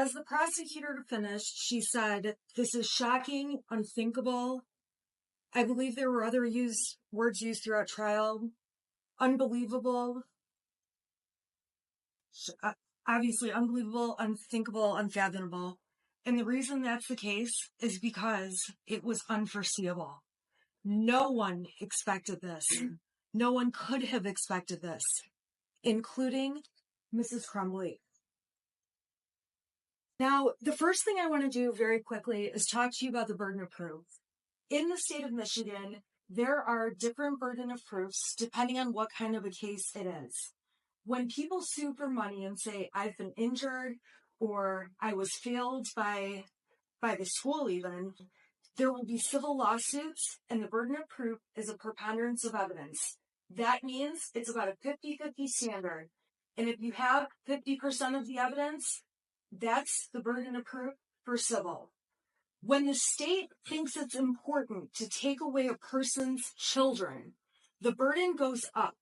as the prosecutor finished, she said, "This is shocking, unthinkable." I believe there were other words used throughout trial. Unbelievable. Obviously, unbelievable, unthinkable, unfathomable. And the reason that's the case is because it was unforeseeable. No one expected this. No one could have expected this, including Mrs. Crumbley. Now, the first thing I want to do very quickly is talk to you about the burden of proof. In the state of Michigan, there are different burden of proofs depending on what kind of a case it is. When people sue for money and say, "I've been injured," or "I was failed by the school even," there will be civil lawsuits, and the burden of proof is a preponderance of evidence. That means it's about a 50-50 standard. And if you have 50% of the evidence, that's the burden of proof for civil. When the state thinks it's important to take away a person's children, the burden goes up,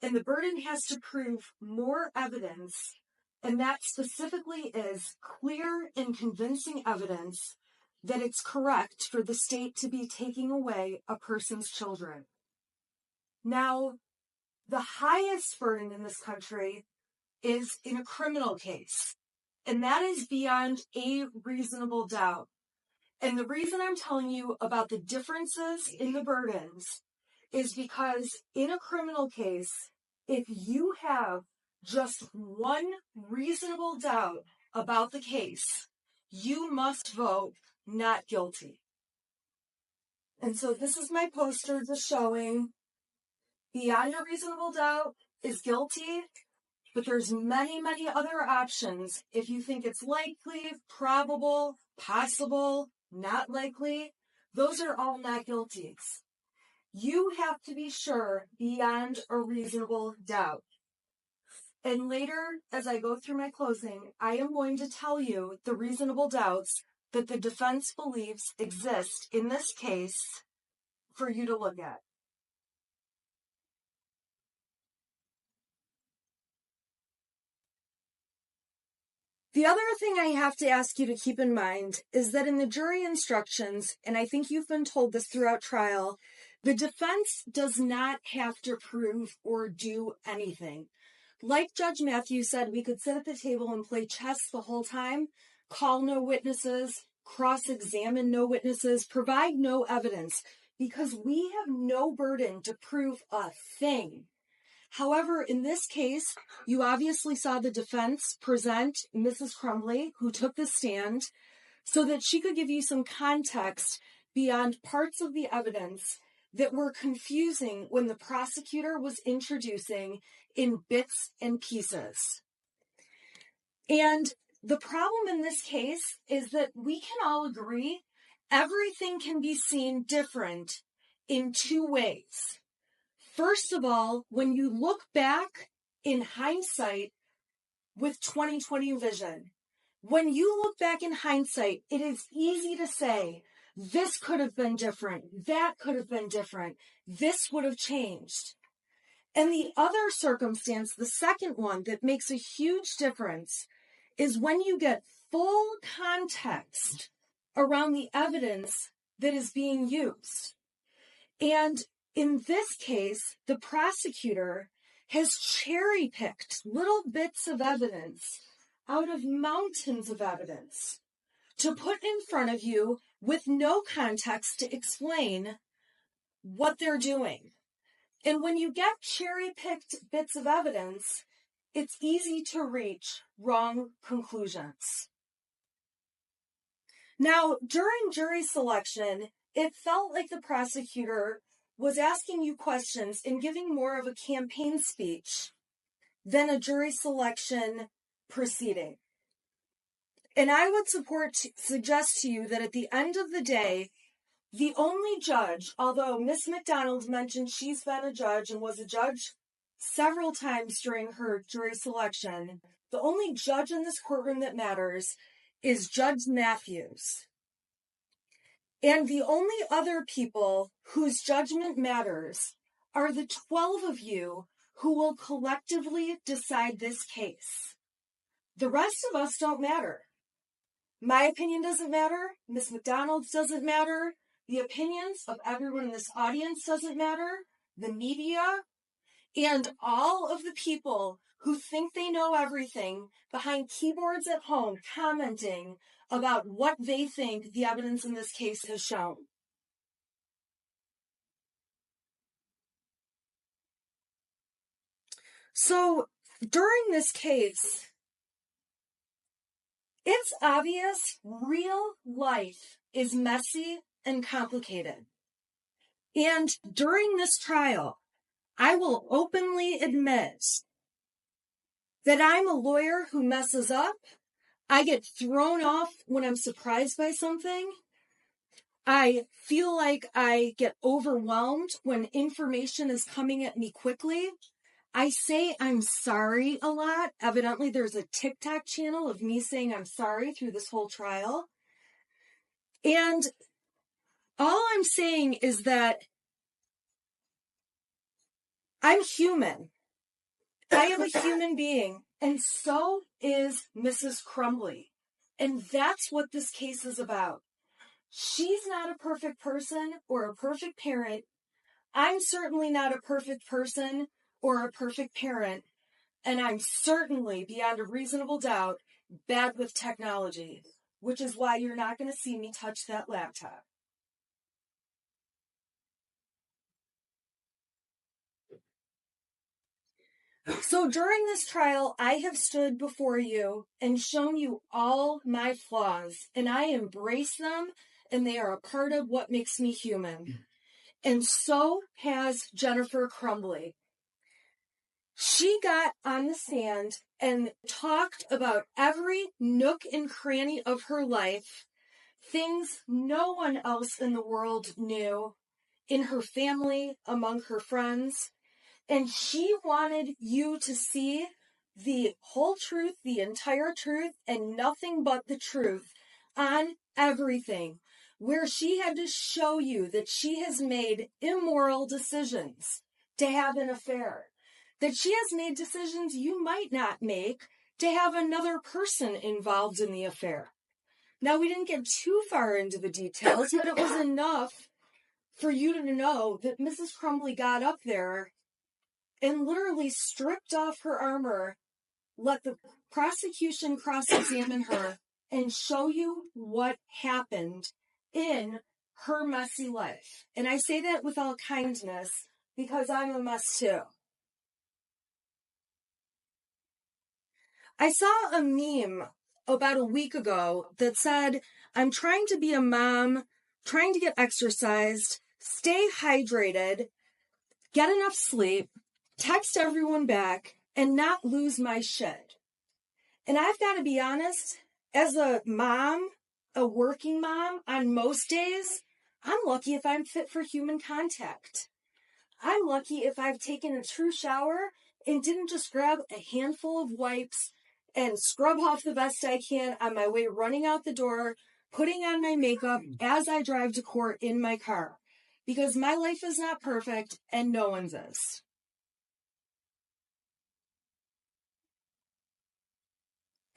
and the burden has to prove more evidence, and that specifically is clear and convincing evidence that it's correct for the state to be taking away a person's children. Now, the highest burden in this country is in a criminal case, and that is beyond a reasonable doubt. And the reason I'm telling you about the differences in the burdens is because in a criminal case, if you have just one reasonable doubt about the case, you must vote not guilty. And so this is my poster just showing beyond a reasonable doubt is guilty, but there's many, many other options. If you think it's likely, probable, possible, not likely, those are all not guilties. You have to be sure beyond a reasonable doubt. And later, as I go through my closing, I am going to tell you the reasonable doubts that the defense believes exist in this case for you to look at. The other thing I have to ask you to keep in mind is that in the jury instructions, and I think you've been told this throughout trial, the defense does not have to prove or do anything. Like Judge Matthews said, we could sit at the table and play chess the whole time, call no witnesses, cross-examine no witnesses, provide no evidence, because we have no burden to prove a thing. However, in this case, you obviously saw the defense present Mrs. Crumbley, who took the stand, so that she could give you some context beyond parts of the evidence that were confusing when the prosecutor was introducing in bits and pieces. And the problem in this case is that we can all agree everything can be seen different in two ways. First of all, when you look back in hindsight with 20/20 vision, when you look back in hindsight, it is easy to say, this could have been different, that could have been different, this would have changed. And the other circumstance, the second one that makes a huge difference, is when you get full context around the evidence that is being used. And in this case, the prosecutor has cherry-picked little bits of evidence out of mountains of evidence to put in front of you with no context to explain what they're doing. And when you get cherry-picked bits of evidence, it's easy to reach wrong conclusions. Now, during jury selection, it felt like the prosecutor was asking you questions and giving more of a campaign speech than a jury selection proceeding. And I would suggest to you that at the end of the day, the only judge, although Miss McDonald mentioned she's been a judge and was a judge several times during her jury selection, the only judge in this courtroom that matters is Judge Matthews. And the only other people whose judgment matters are the 12 of you who will collectively decide this case. The rest of us don't matter. My opinion doesn't matter. Miss McDonald's doesn't matter. The opinions of everyone in this audience doesn't matter. The media and all of the people who think they know everything behind keyboards at home commenting about what they think the evidence in this case has shown. So during this case, it's obvious real life is messy and complicated. And during this trial, I will openly admit that I'm a lawyer who messes up. I get thrown off when I'm surprised by something. I feel like I get overwhelmed when information is coming at me quickly. I say I'm sorry a lot. Evidently, there's a TikTok channel of me saying I'm sorry through this whole trial. And all I'm saying is that I'm human. I am a human being, and so is Mrs. Crumbley. And that's what this case is about. She's not a perfect person or a perfect parent. I'm certainly not a perfect person or a perfect parent. And I'm certainly, beyond a reasonable doubt, bad with technology, which is why you're not going to see me touch that laptop. So during this trial, I have stood before you and shown you all my flaws, and I embrace them, and they are a part of what makes me human. And so has Jennifer Crumbley. She got on the stand and talked about every nook and cranny of her life, things no one else in the world knew, in her family, among her friends. And she wanted you to see the whole truth, the entire truth, and nothing but the truth on everything, where she had to show you that she has made immoral decisions to have an affair, that she has made decisions you might not make to have another person involved in the affair. Now, we didn't get too far into the details, but it was enough for you to know that Mrs. Crumbley got up there and literally stripped off her armor, let the prosecution cross-examine her, and show you what happened in her messy life. And I say that with all kindness because I'm a mess too. I saw a meme about a week ago that said, I'm trying to be a mom, trying to get exercised, stay hydrated, get enough sleep, text everyone back, and not lose my shit. And I've got to be honest, as a mom, a working mom, on most days, I'm lucky if I'm fit for human contact. I'm lucky if I've taken a true shower and didn't just grab a handful of wipes and scrub off the best I can on my way running out the door, putting on my makeup as I drive to court in my car. Because my life is not perfect and no one's is.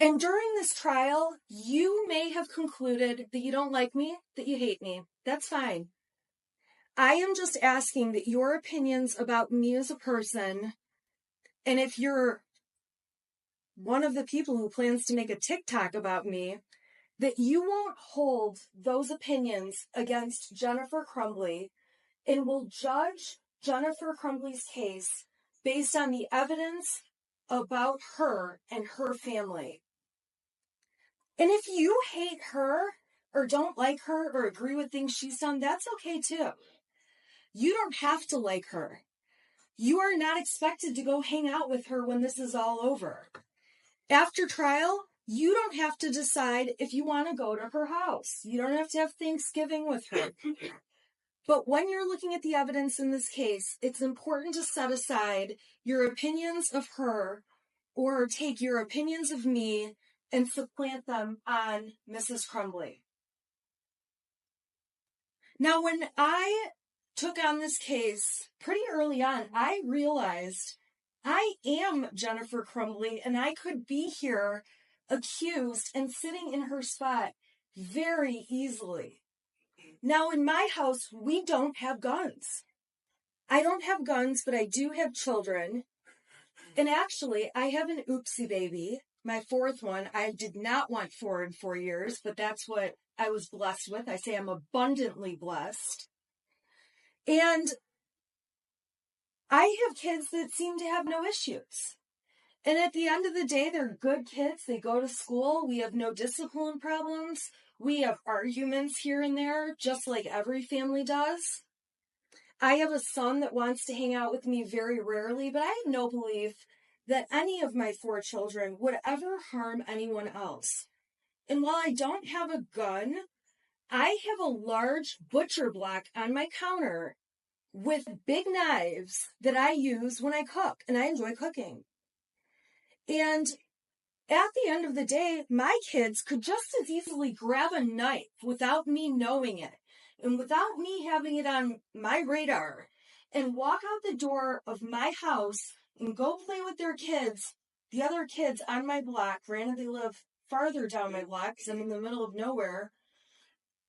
And during this trial, you may have concluded that you don't like me, that you hate me. That's fine. I am just asking that your opinions about me as a person, and if you're one of the people who plans to make a TikTok about me, that you won't hold those opinions against Jennifer Crumbley and will judge Jennifer Crumbley's case based on the evidence about her and her family. And if you hate her or don't like her or agree with things she's done, that's okay too. You don't have to like her. You are not expected to go hang out with her when this is all over. After trial, you don't have to decide if you want to go to her house. You don't have to have Thanksgiving with her. But when you're looking at the evidence in this case, it's important to set aside your opinions of her or take your opinions of me and supplant them on Mrs. Crumbley. Now, when I took on this case pretty early on, I realized I am Jennifer Crumbley and I could be here accused and sitting in her spot very easily. Now, in my house, we don't have guns. I don't have guns, but I do have children. And actually, I have an oopsie baby, my fourth one. I did not want 4 in 4 years, but that's what I was blessed with. I say I'm abundantly blessed. And I have kids that seem to have no issues. And at the end of the day, they're good kids. They go to school. We have no discipline problems. We have arguments here and there, just like every family does. I have a son that wants to hang out with me very rarely, but I have no belief that any of my 4 children would ever harm anyone else. And while I don't have a gun, I have a large butcher block on my counter with big knives that I use when I cook, and I enjoy cooking. And at the end of the day, my kids could just as easily grab a knife without me knowing it and without me having it on my radar and walk out the door of my house and go play with their kids, the other kids on my block. Granted, they live farther down my block because I'm in the middle of nowhere.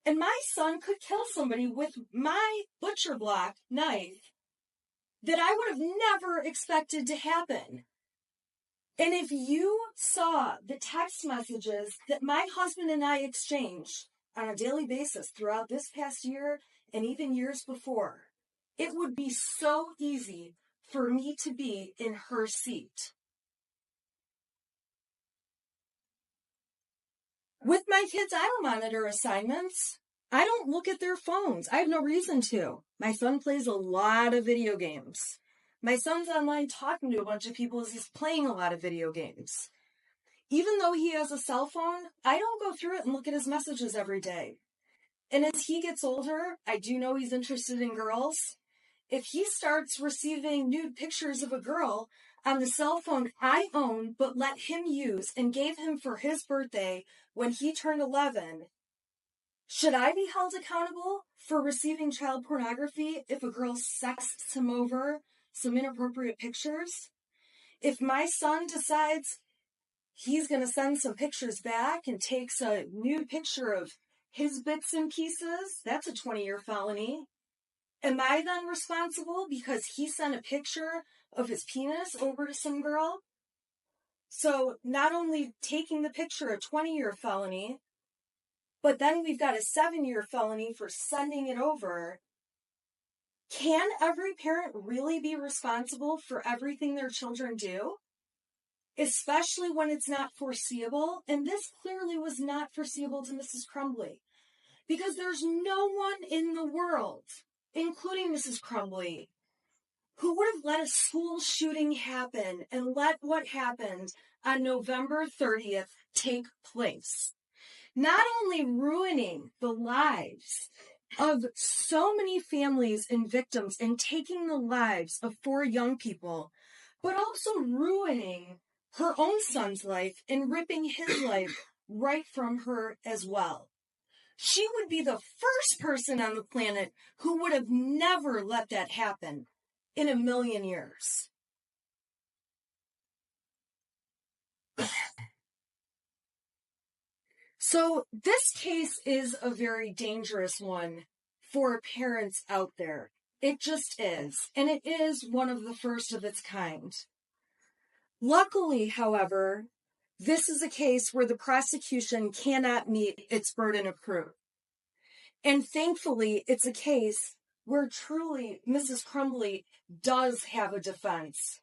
And my son could kill somebody with my butcher block knife that I would have never expected to happen. And if you saw the text messages that my husband and I exchange on a daily basis throughout this past year and even years before, it would be so easy for me to be in her seat. With my kids, I don't monitor assignments. I don't look at their phones. I have no reason to. My son plays a lot of video games. My son's online talking to a bunch of people as he's playing a lot of video games. Even though he has a cell phone, I don't go through it and look at his messages every day. And as he gets older, I do know he's interested in girls. If he starts receiving nude pictures of a girl on the cell phone I own but let him use and gave him for his birthday when he turned 11, should I be held accountable for receiving child pornography if a girl sexts him over some inappropriate pictures? If my son decides he's going to send some pictures back and takes a nude picture of his bits and pieces, that's a 20-year felony. Am I then responsible because he sent a picture of his penis over to some girl? So not only taking the picture, a 20-year felony, but then we've got a 7-year felony for sending it over. Can every parent really be responsible for everything their children do? Especially when it's not foreseeable. And this clearly was not foreseeable to Mrs. Crumbley, because there's no one in the world, including Mrs. Crumbley, who would have let a school shooting happen and let what happened on November 30th take place. Not only ruining the lives of so many families and victims and taking the lives of 4 young people, but also ruining her own son's life and ripping his life right from her as well. She would be the first person on the planet who would have never let that happen in a million years. So this case is a very dangerous one for parents out there. It just is. And it is one of the first of its kind. Luckily, however, this is a case where the prosecution cannot meet its burden of proof. And thankfully, it's a case where truly Mrs. Crumbley does have a defense.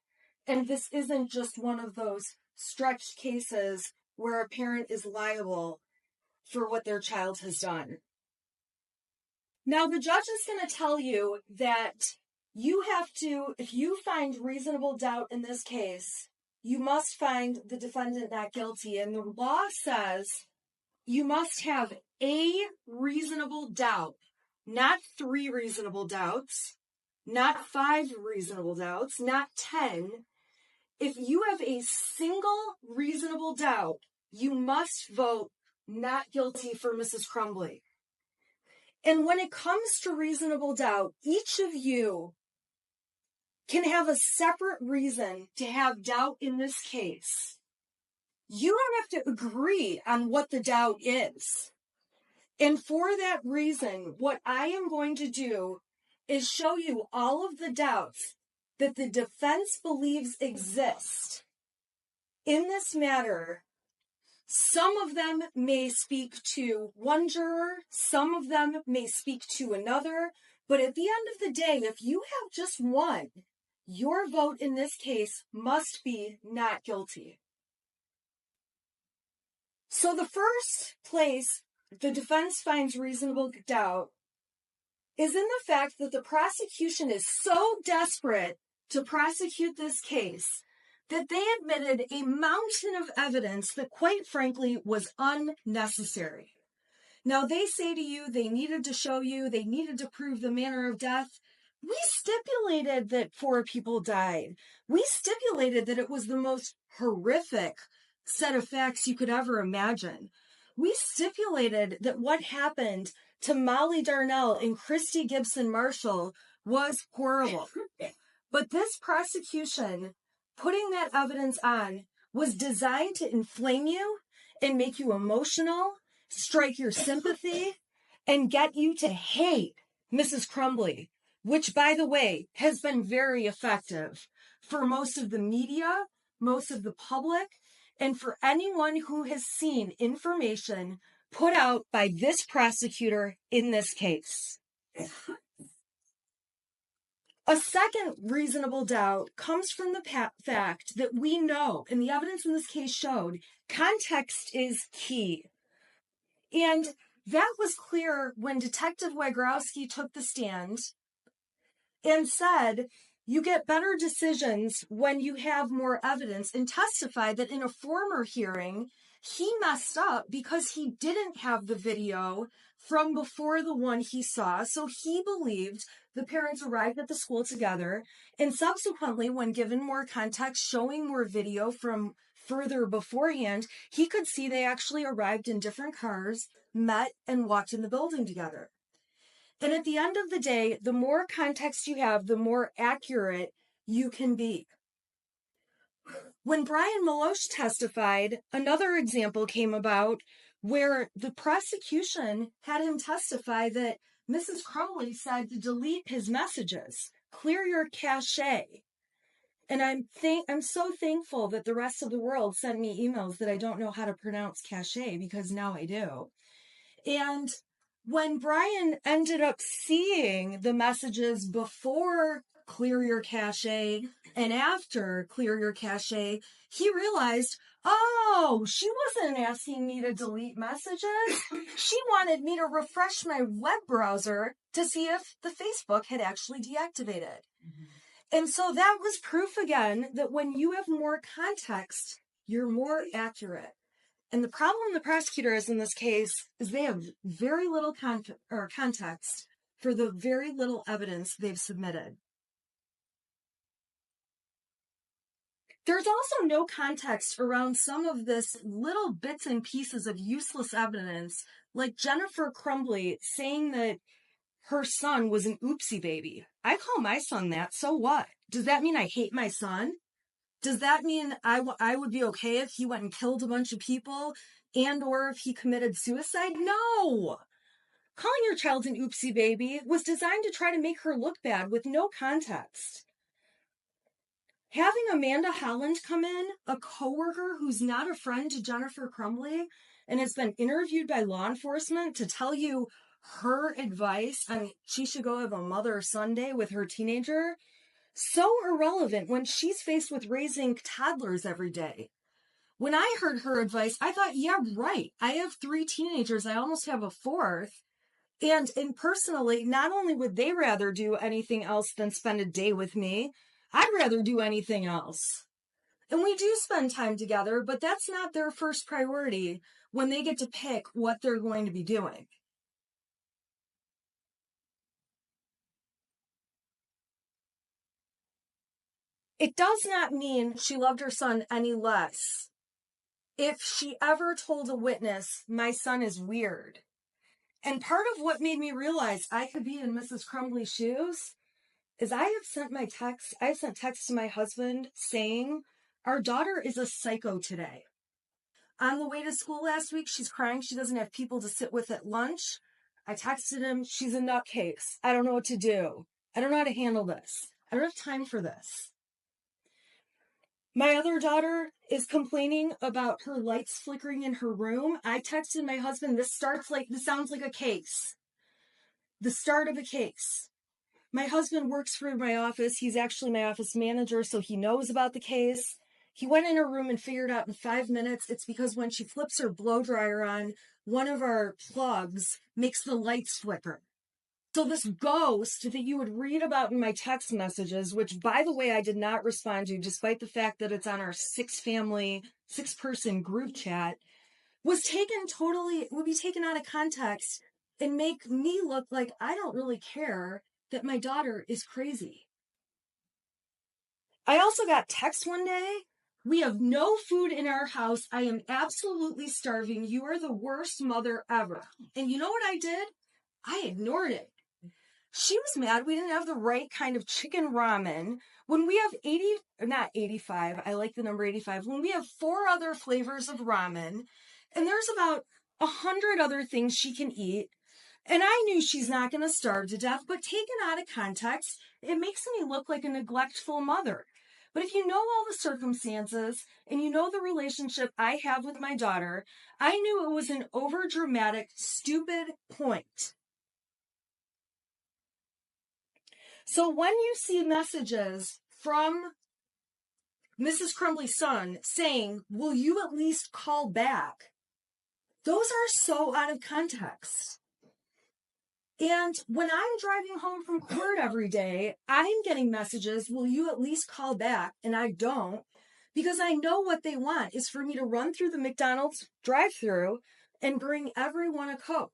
And this isn't just one of those stretched cases where a parent is liable for what their child has done. Now, the judge is going to tell you that you have to, if you find reasonable doubt in this case, you must find the defendant not guilty. And the law says you must have a reasonable doubt, not 3 reasonable doubts, not 5 reasonable doubts, not 10. If you have a single reasonable doubt, you must vote not guilty for Mrs. Crumbley. And when it comes to reasonable doubt, each of you can have a separate reason to have doubt in this case. You don't have to agree on what the doubt is. And for that reason, what I am going to do is show you all of the doubts that the defense believes exist in this matter. Some of them may speak to one juror, some of them may speak to another, but at the end of the day, if you have just one, your vote in this case must be not guilty. So the first place the defense finds reasonable doubt is in the fact that the prosecution is so desperate to prosecute this case that they admitted a mountain of evidence that, quite frankly, was unnecessary. Now, they say to you they needed to show you, they needed to prove the manner of death. We stipulated that 4 people died. We stipulated that it was the most horrific set of facts you could ever imagine. We stipulated that what happened to Molly Darnell and Christy Gibson Marshall was horrible. But this prosecution, putting that evidence on, was designed to inflame you and make you emotional, strike your sympathy, and get you to hate Mrs. Crumbley, which, by the way, has been very effective for most of the media, most of the public, and for anyone who has seen information put out by this prosecutor in this case. A second reasonable doubt comes from the fact that we know, and the evidence in this case showed, context is key. And that was clear when Detective Wagrowski took the stand and said, you get better decisions when you have more evidence, and testified that in a former hearing, he messed up because he didn't have the video from before the one he saw. So he believed the parents arrived at the school together, and subsequently, when given more context, showing more video from further beforehand, he could see they actually arrived in different cars, met, and walked in the building together. And at the end of the day, the more context you have, the more accurate you can be. When Brian Maloche testified, another example came about where the prosecution had him testify that Mrs. Crumbley said to delete his messages, clear your cache. And I'm so thankful that the rest of the world sent me emails that I don't know how to pronounce cache, because now I do. And when Brian ended up seeing the messages before clear your cache and after clear your cache, he realized, oh, she wasn't asking me to delete messages. She wanted me to refresh my web browser to see if the Facebook had actually deactivated. Mm-hmm. And so that was proof again that when you have more context, you're more accurate. And the problem the prosecutor has in this case is they have very little context for the very little evidence they've submitted. There's also no context around some of this little bits and pieces of useless evidence, like Jennifer Crumbley saying that her son was an oopsie baby. I call my son that, so what? Does that mean I hate my son? Does that mean I would be okay if he went and killed a bunch of people and or if he committed suicide? No! Calling your child an oopsie baby was designed to try to make her look bad with no context. Having Amanda Holland come in, a coworker who's not a friend to Jennifer Crumbley and has been interviewed by law enforcement to tell you her advice on she should go have a mother Sunday with her teenager, so irrelevant when she's faced with raising toddlers every day. When I heard her advice, I thought, yeah, right. I have 3 teenagers. I almost have a 4th. And personally, not only would they rather do anything else than spend a day with me, I'd rather do anything else. And we do spend time together, but that's not their first priority when they get to pick what they're going to be doing. It does not mean she loved her son any less if she ever told a witness, my son is weird. And part of what made me realize I could be in Mrs. Crumbley's shoes is I've sent texts to my husband saying, our daughter is a psycho today. On the way to school last week, she's crying. She doesn't have people to sit with at lunch. I texted him, she's a nutcase. I don't know what to do. I don't know how to handle this. I don't have time for this. My other daughter is complaining about her lights flickering in her room. I texted my husband, this sounds like a case. The start of a case. My husband works for my office. He's actually my office manager, so he knows about the case. He went in her room and figured out in 5 minutes it's because when she flips her blow dryer on, one of our plugs makes the lights flicker. So this ghost that you would read about in my text messages, which, by the way, I did not respond to, despite the fact that it's on our 6-person group chat, would be taken out of context and make me look like I don't really care that my daughter is crazy. I also got text one day. We have no food in our house. I am absolutely starving. You are the worst mother ever. And you know what I did? I ignored it. She was mad we didn't have the right kind of chicken ramen. When we have 85, I like the number 85. When we have 4 other flavors of ramen, and there's about 100 other things she can eat, and I knew she's not going to starve to death, but taken out of context, it makes me look like a neglectful mother. But if you know all the circumstances, and you know the relationship I have with my daughter, I knew it was an overdramatic, stupid point. So when you see messages from Mrs. Crumbley's son saying, will you at least call back? Those are so out of context. And when I'm driving home from court every day, I'm getting messages, will you at least call back? And I don't, because I know what they want is for me to run through the McDonald's drive-thru and bring everyone a Coke.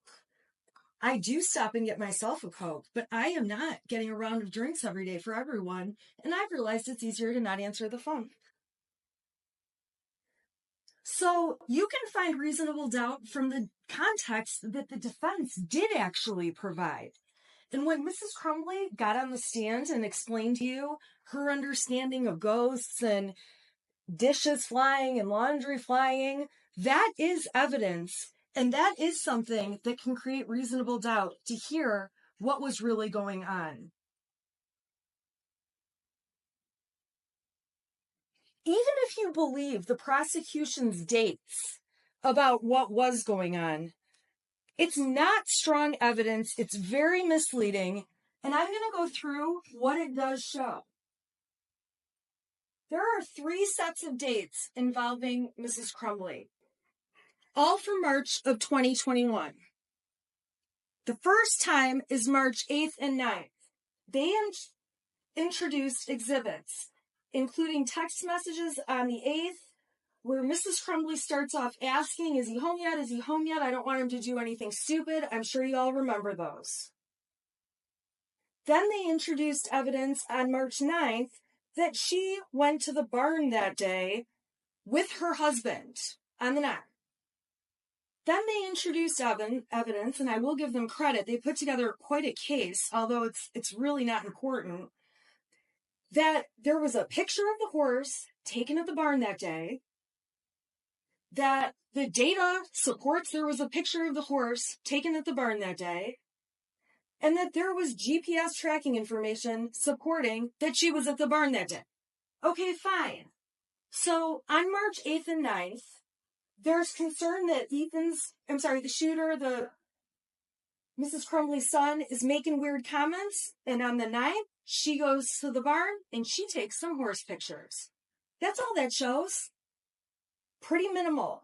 I do stop and get myself a Coke, but I am not getting a round of drinks every day for everyone, and I've realized it's easier to not answer the phone. So you can find reasonable doubt from the context that the defense did actually provide. And when Mrs. Crumbley got on the stand and explained to you her understanding of ghosts and dishes flying and laundry flying, that is evidence. And that is something that can create reasonable doubt to hear what was really going on. Even if you believe the prosecution's dates about what was going on, it's not strong evidence. It's very misleading. And I'm going to go through what it does show. There are 3 sets of dates involving Mrs. Crumbley, all from March of 2021. The first time is March 8th and 9th. They introduced exhibits, including text messages on the 8th, where Mrs. Crumbley starts off asking, is he home yet? Is he home yet? I don't want him to do anything stupid. I'm sure you all remember those. Then they introduced evidence on March 9th that she went to the barn that day with her husband on the 9th. Then they introduced evidence, and I will give them credit. They put together quite a case, although it's really not important, that there was a picture of the horse taken at the barn that day, that the data supports there was a picture of the horse taken at the barn that day, and that there was GPS tracking information supporting that she was at the barn that day. Okay, fine. So on March 8th and 9th, there's concern that the shooter, Mrs. Crumbley's son, is making weird comments. And on the 9th, she goes to the barn and she takes some horse pictures. That's all that shows. Pretty minimal.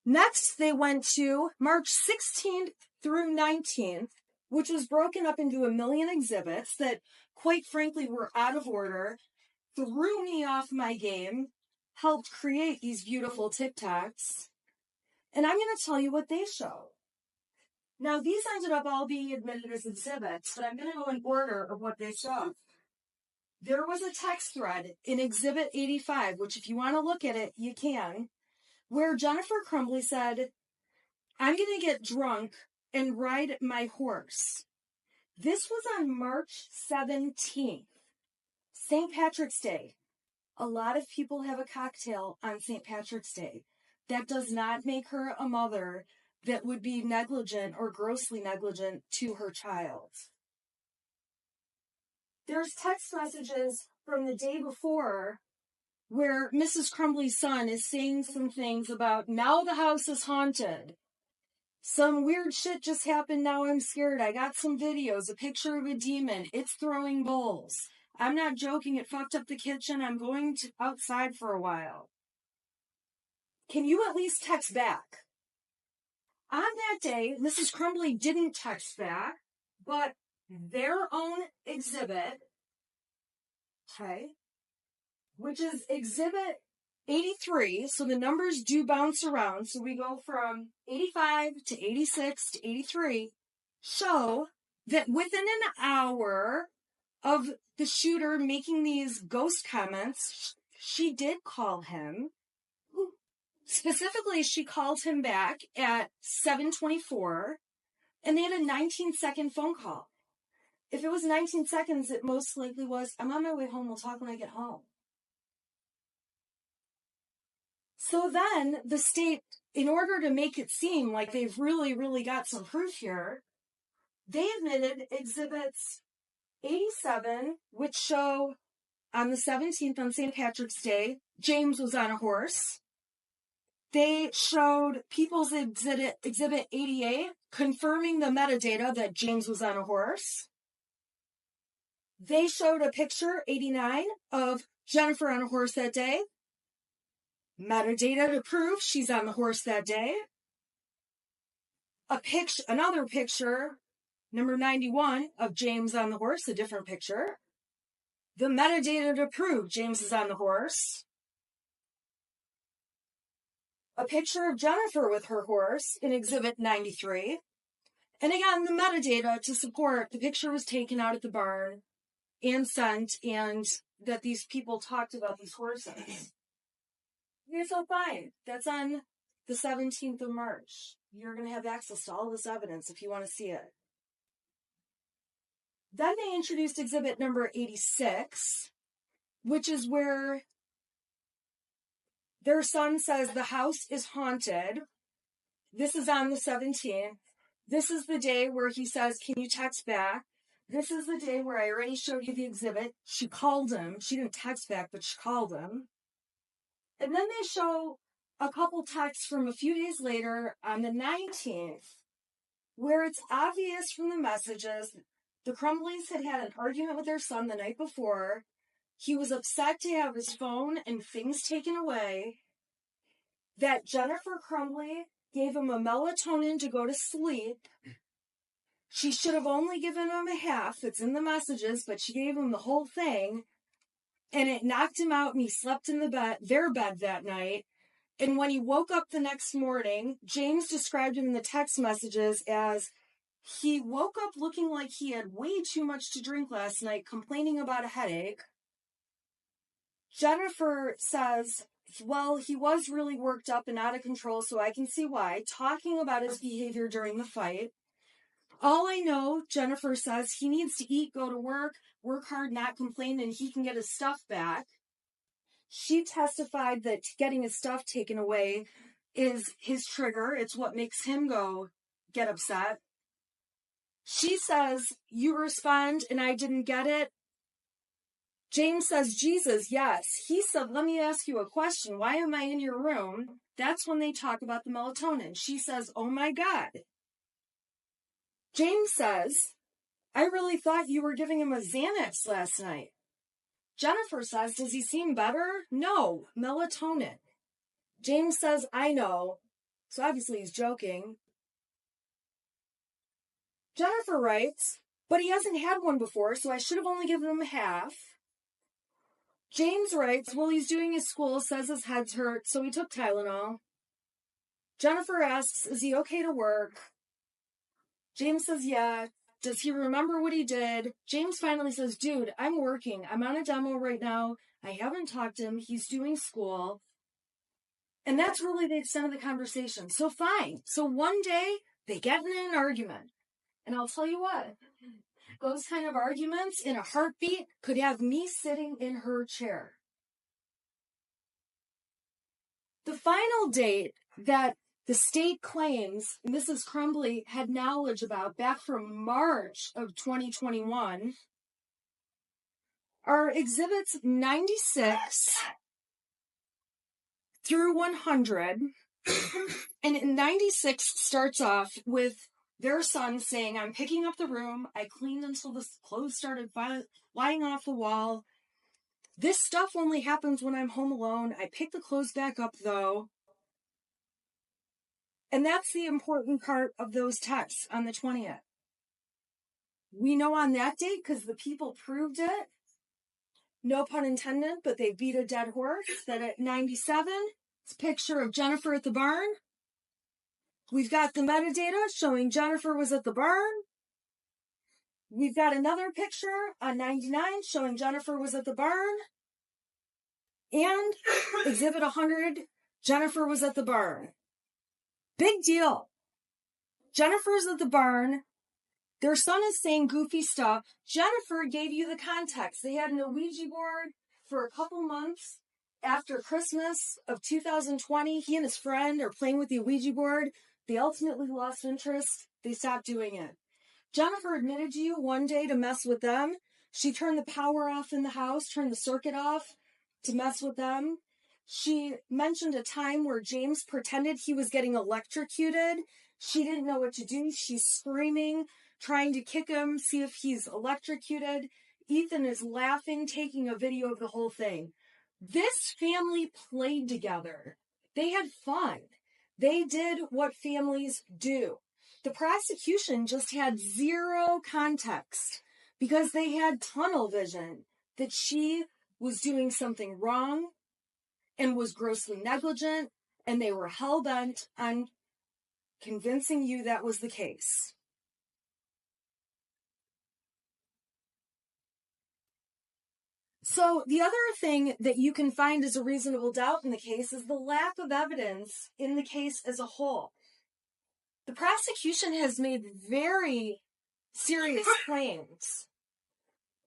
Next, they went to March 16th through 19th, which was broken up into a million exhibits that, quite frankly, were out of order, threw me off my game, helped create these beautiful TikToks, and I'm going to tell you what they show. Now, these ended up all being admitted as exhibits, but I'm going to go in order of what they show. There was a text thread in Exhibit 85, which if you want to look at it, you can, where Jennifer Crumbley said, I'm going to get drunk and ride my horse. This was on March 17th, St. Patrick's Day. A lot of people have a cocktail on St. Patrick's Day. That does not make her a mother that would be negligent or grossly negligent to her child. There's text messages from the day before where Mrs. Crumbley's son is saying some things about, now the house is haunted. Some weird shit just happened, now I'm scared. I got some videos, a picture of a demon. It's throwing bowls. I'm not joking, it fucked up the kitchen. I'm going outside for a while. Can you at least text back? On that day, Mrs. Crumbley didn't text back, but their own exhibit, okay, which is exhibit 83, so the numbers do bounce around, so we go from 85 to 86 to 83, show that within an hour of the shooter making these ghost comments, she did call him. Specifically, she called him back at 7:24, and they had a 19-second phone call. If it was 19 seconds, it most likely was, I'm on my way home, we'll talk when I get home. So then the state, in order to make it seem like they've really, really got some proof here, they admitted exhibits 87, which show on the 17th on St. Patrick's Day, James was on a horse. They showed People's Exhibit 88, confirming the metadata that James was on a horse. They showed a picture, 89, of Jennifer on a horse that day. Metadata to prove she's on the horse that day. Another picture, number 91, of James on the horse, a different picture. The metadata to prove James is on the horse. A picture of Jennifer with her horse in Exhibit 93. And again, the metadata to support the picture was taken out at the barn and sent, and that these people talked about these horses. Okay, so fine. That's on the 17th of March. You're going to have access to all this evidence if you want to see it. Then they introduced exhibit number 86, which is where their son says the house is haunted. This is on the 17th. This is the day where he says, can you text back? This is the day where I already showed you the exhibit. She called him. She didn't text back, but she called him. And then they show a couple texts from a few days later on the 19th, where it's obvious from the messages the Crumbleys had had an argument with their son the night before. He was upset to have his phone and things taken away. That Jennifer Crumbley gave him a melatonin to go to sleep. She should have only given him a half. It's in the messages, but she gave him the whole thing. And it knocked him out, and he slept in their bed that night. And when he woke up the next morning, James described him in the text messages as he woke up looking like he had way too much to drink last night, complaining about a headache. Jennifer says, well, he was really worked up and out of control, so I can see why, talking about his behavior during the fight. All I know, Jennifer says, he needs to eat, go to work hard, not complain, and he can get his stuff back. She testified that getting his stuff taken away is his trigger. It's what makes him get upset. She says, you respond, and I didn't get it. James says, Jesus, yes. He said, let me ask you a question. Why am I in your room? That's when they talk about the melatonin. She says, oh my God. James says, I really thought you were giving him a Xanax last night. Jennifer says, does he seem better? No, melatonin. James says, I know. So obviously he's joking. Jennifer writes, but he hasn't had one before, so I should have only given him half. James writes, well, he's doing his school, says his head's hurt, so he took Tylenol. Jennifer asks, is he okay to work? James says, yeah. Does he remember what he did? James finally says, dude, I'm working. I'm on a demo right now. I haven't talked to him. He's doing school. And that's really the extent of the conversation. So fine. So one day, they get in an argument. And I'll tell you what, those kind of arguments in a heartbeat could have me sitting in her chair. The final date that the state claims Mrs. Crumbley had knowledge about back from March of 2021 are exhibits 96 through 100. And 96 starts off with their son saying, I'm picking up the room. I cleaned until the clothes started flying off the wall. This stuff only happens when I'm home alone. I pick the clothes back up, though. And that's the important part of those texts on the 20th. We know on that date, because the people proved it, no pun intended, but they beat a dead horse, that at 97, it's a picture of Jennifer at the barn. We've got the metadata showing Jennifer was at the barn. We've got another picture on 99 showing Jennifer was at the barn. And exhibit 100, Jennifer was at the barn. Big deal. Jennifer's at the barn. Their son is saying goofy stuff. Jennifer gave you the context. They had an Ouija board for a couple months after Christmas of 2020. He and his friend are playing with the Ouija board. They ultimately lost interest. They stopped doing it. Jennifer admitted to you one day to mess with them. She turned the power off in the house, turned the circuit off to mess with them. She mentioned a time where James pretended he was getting electrocuted. She didn't know what to do. She's screaming, trying to kick him, see if he's electrocuted. Ethan is laughing, taking a video of the whole thing. This family played together. They had fun. They did what families do. The prosecution just had zero context because they had tunnel vision that she was doing something wrong and was grossly negligent, and they were hell-bent on convincing you that was the case. So the other thing that you can find as a reasonable doubt in the case is the lack of evidence in the case as a whole. The prosecution has made very serious claims.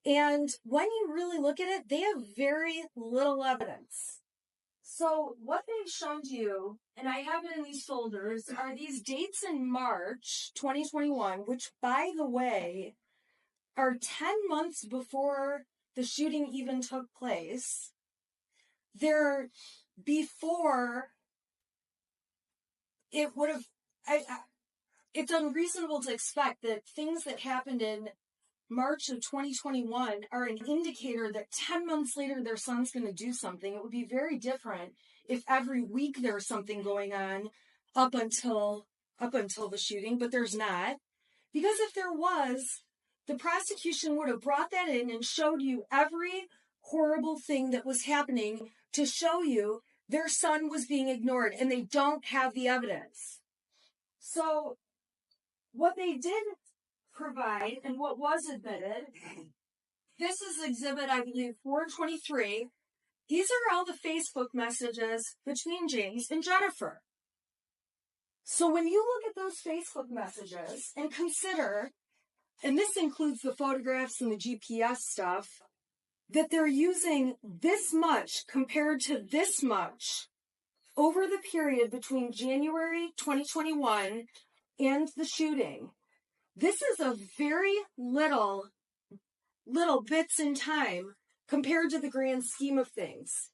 And when you really look at it, they have very little evidence. So what they've shown you, and I have it in these folders, are these dates in March 2021, which, by the way, are 10 months before the shooting even took place. They're before it would have... it's unreasonable to expect that things that happened in March of 2021 are an indicator that 10 months later their son's going to do something. It would be very different if every week there's something going on up until the shooting, but there's not. Because if there was, the prosecution would have brought that in and showed you every horrible thing that was happening to show you their son was being ignored, and they don't have the evidence. So what they did provide, and what was admitted, this is exhibit, I believe, 423. These are all the Facebook messages between James and Jennifer. So when you look at those Facebook messages and consider, and this includes the photographs and the GPS stuff, that they're using this much compared to this much over the period between January 2021 and the shooting. This is a very little bits in time compared to the grand scheme of things.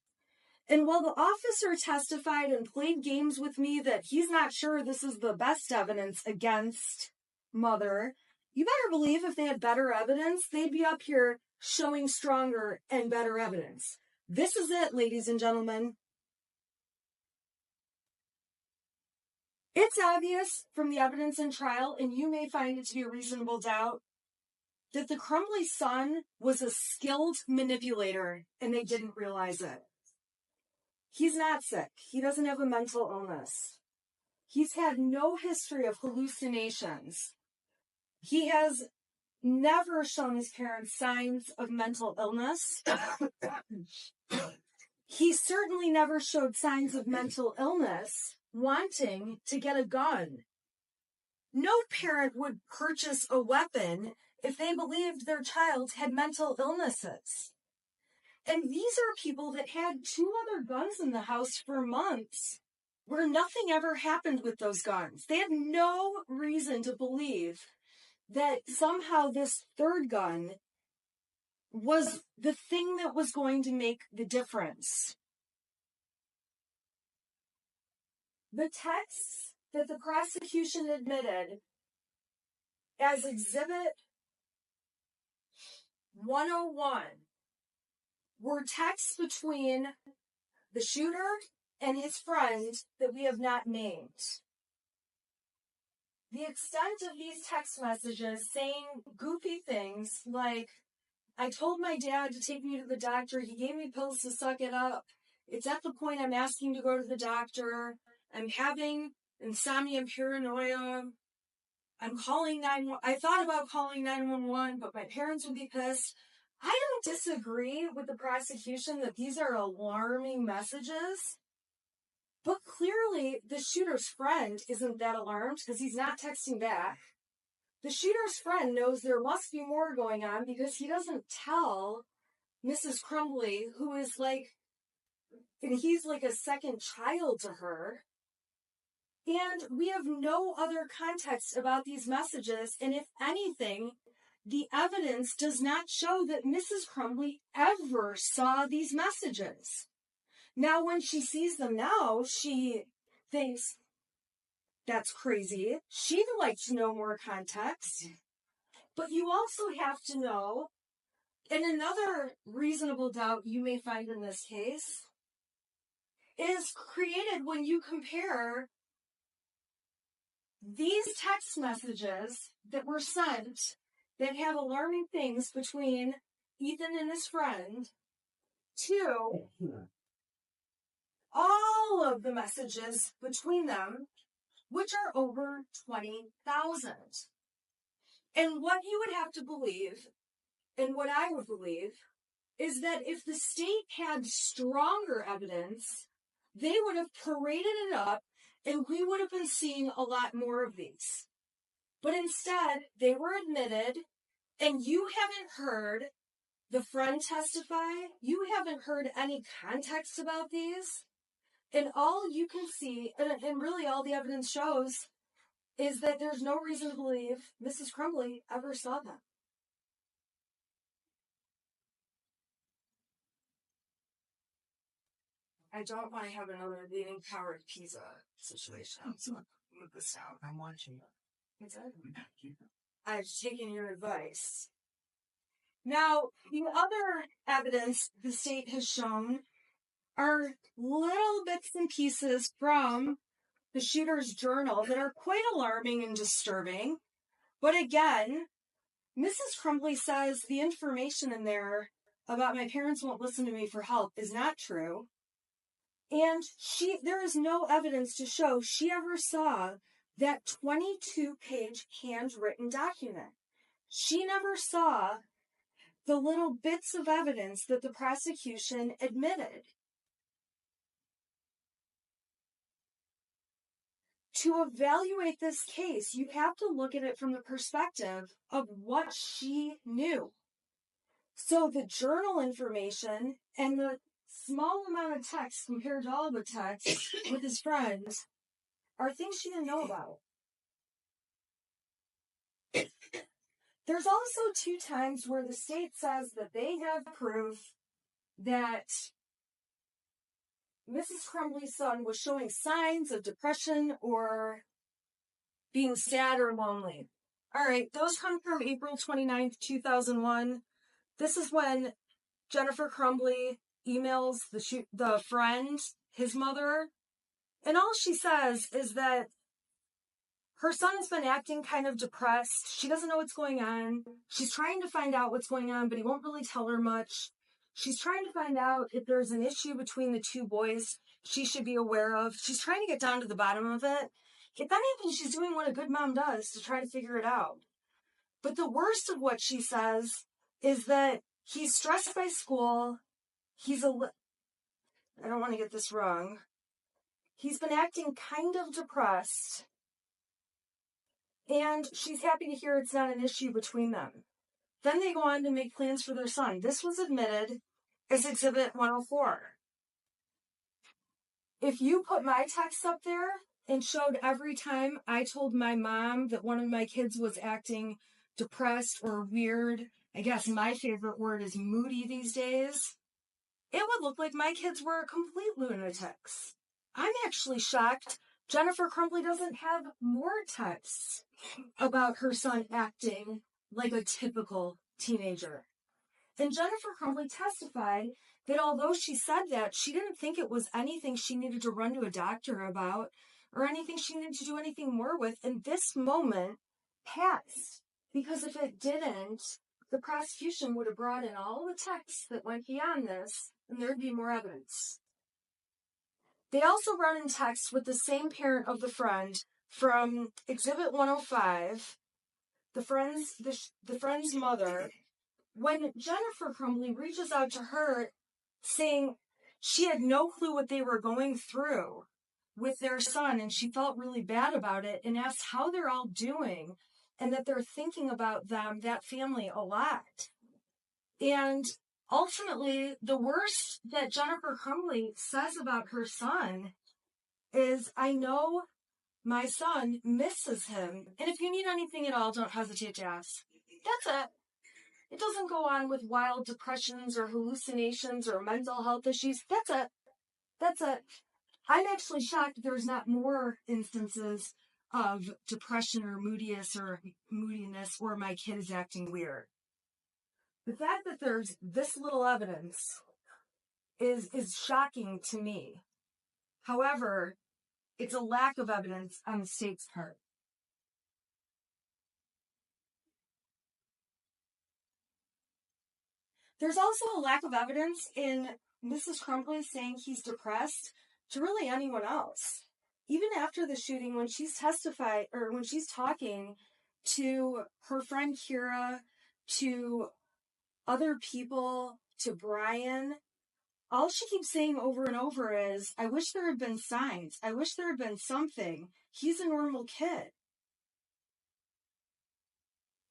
And while the officer testified and played games with me that he's not sure this is the best evidence against Mother, you better believe if they had better evidence, they'd be up here showing stronger and better evidence. This is it, ladies and gentlemen. It's obvious from the evidence in trial, and you may find it to be a reasonable doubt, that the Crumbley son was a skilled manipulator, and they didn't realize it. He's not sick. He doesn't have a mental illness. He's had no history of hallucinations. He has never shown his parents signs of mental illness. He certainly never showed signs of mental illness wanting to get a gun. No parent would purchase a weapon if they believed their child had mental illnesses. And these are people that had 2 other guns in the house for months where nothing ever happened with those guns. They had no reason to believe that somehow this third gun was the thing that was going to make the difference. The texts that the prosecution admitted as Exhibit 101 were texts between the shooter and his friend that we have not named. The extent of these text messages saying goofy things like, I told my dad to take me to the doctor. He gave me pills to suck it up. It's at the point I'm asking to go to the doctor. I'm having insomnia and paranoia. I'm calling 911. I thought about calling 911, but my parents would be pissed. I don't disagree with the prosecution that these are alarming messages. But clearly, the shooter's friend isn't that alarmed because he's not texting back. The shooter's friend knows there must be more going on because he doesn't tell Mrs. Crumbley, who is and he's like a second child to her. And we have no other context about these messages. And if anything, the evidence does not show that Mrs. Crumbley ever saw these messages. Now, when she sees them now, she thinks, that's crazy. She'd like to know more context. But you also have to know, and another reasonable doubt you may find in this case, is created when you compare these text messages that were sent that have alarming things between Ethan and his friend to all of the messages between them, which are over 20,000. And what you would have to believe, and what I would believe, is that if the state had stronger evidence, they would have paraded it up and we would have been seeing a lot more of these. But instead, they were admitted, and you haven't heard the friend testify. You haven't heard any context about these. And all you can see, and really all the evidence shows, is that there's no reason to believe Mrs. Crumbley ever saw them. I don't want to have another leaning powered pizza situation, so I'll move this down. I'm watching. What's that? I've taken your advice. Now, the other evidence the state has shown are little bits and pieces from the shooter's journal that are quite alarming and disturbing. But again, Mrs. Crumbley says the information in there about my parents won't listen to me for help is not true. And there is no evidence to show she ever saw that 22-page handwritten document. She never saw the little bits of evidence that the prosecution admitted. To evaluate this case, you have to look at it from the perspective of what she knew. So the journal information and the small amount of text compared to all the text with his friends are things she didn't know about. There's also 2 times where the state says that they have proof that Mrs. Crumbley's son was showing signs of depression or being sad or lonely. All right, those come from April 29th, 2001. This is when Jennifer Crumbley emails the friend, his mother, and all she says is that her son's been acting kind of depressed. She doesn't know what's going on. She's trying to find out what's going on, but he won't really tell her much. She's trying to find out if there's an issue between the 2 boys she should be aware of. She's trying to get down to the bottom of it. If anything, she's doing what a good mom does to try to figure it out. But the worst of what she says is that he's stressed by school. I don't want to get this wrong. He's been acting kind of depressed. And she's happy to hear it's not an issue between them. Then they go on to make plans for their son. This was admitted as Exhibit 104. If you put my text up there and showed every time I told my mom that one of my kids was acting depressed or weird, I guess my favorite word is moody these days, it would look like my kids were complete lunatics. I'm actually shocked Jennifer Crumbley doesn't have more texts about her son acting like a typical teenager. And Jennifer Crumbley testified that although she said that, she didn't think it was anything she needed to run to a doctor about or anything she needed to do anything more with. And this moment passed, because if it didn't, the prosecution would have brought in all the texts that went beyond this, and there'd be more evidence. They also run in text with the same parent of the friend from Exhibit 105, the friend's mother, when Jennifer Crumbley reaches out to her saying she had no clue what they were going through with their son, and she felt really bad about it, and asked how they're all doing and that they're thinking about them, that family, a lot. And ultimately, the worst that Jennifer Crumbley says about her son is, I know my son misses him, and if you need anything at all, don't hesitate to ask. That's it. It doesn't go on with wild depressions or hallucinations or mental health issues. That's it. That's it. I'm actually shocked there's not more instances of depression or moodiness or my kid is acting weird. The fact that there's this little evidence is shocking to me. However, it's a lack of evidence on the state's part. There's also a lack of evidence in Mrs. Crumbley saying he's depressed to really anyone else. Even after the shooting, when she's talking to her friend Kira, to other people, to Brian, all she keeps saying over and over is, I wish there had been signs. I wish there had been something. He's a normal kid.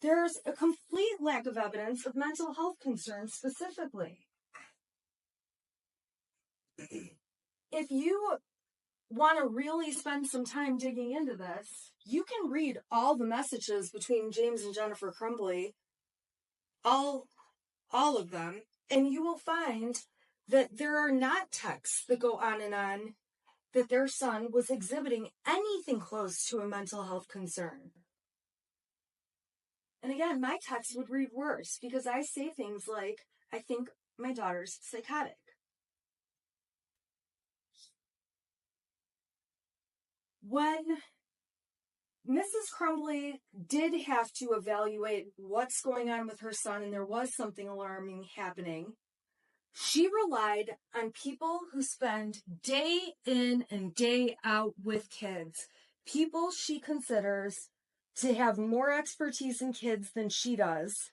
There's a complete lack of evidence of mental health concerns specifically. If you want to really spend some time digging into this, you can read all the messages between James and Jennifer Crumbley, all of them, and you will find that there are not texts that go on and on that their son was exhibiting anything close to a mental health concern. And again, my text would read worse because I say things like, I think my daughter's psychotic. When Mrs. Crumbley did have to evaluate what's going on with her son, and there was something alarming happening, she relied on people who spend day in and day out with kids, people she considers to have more expertise in kids than she does,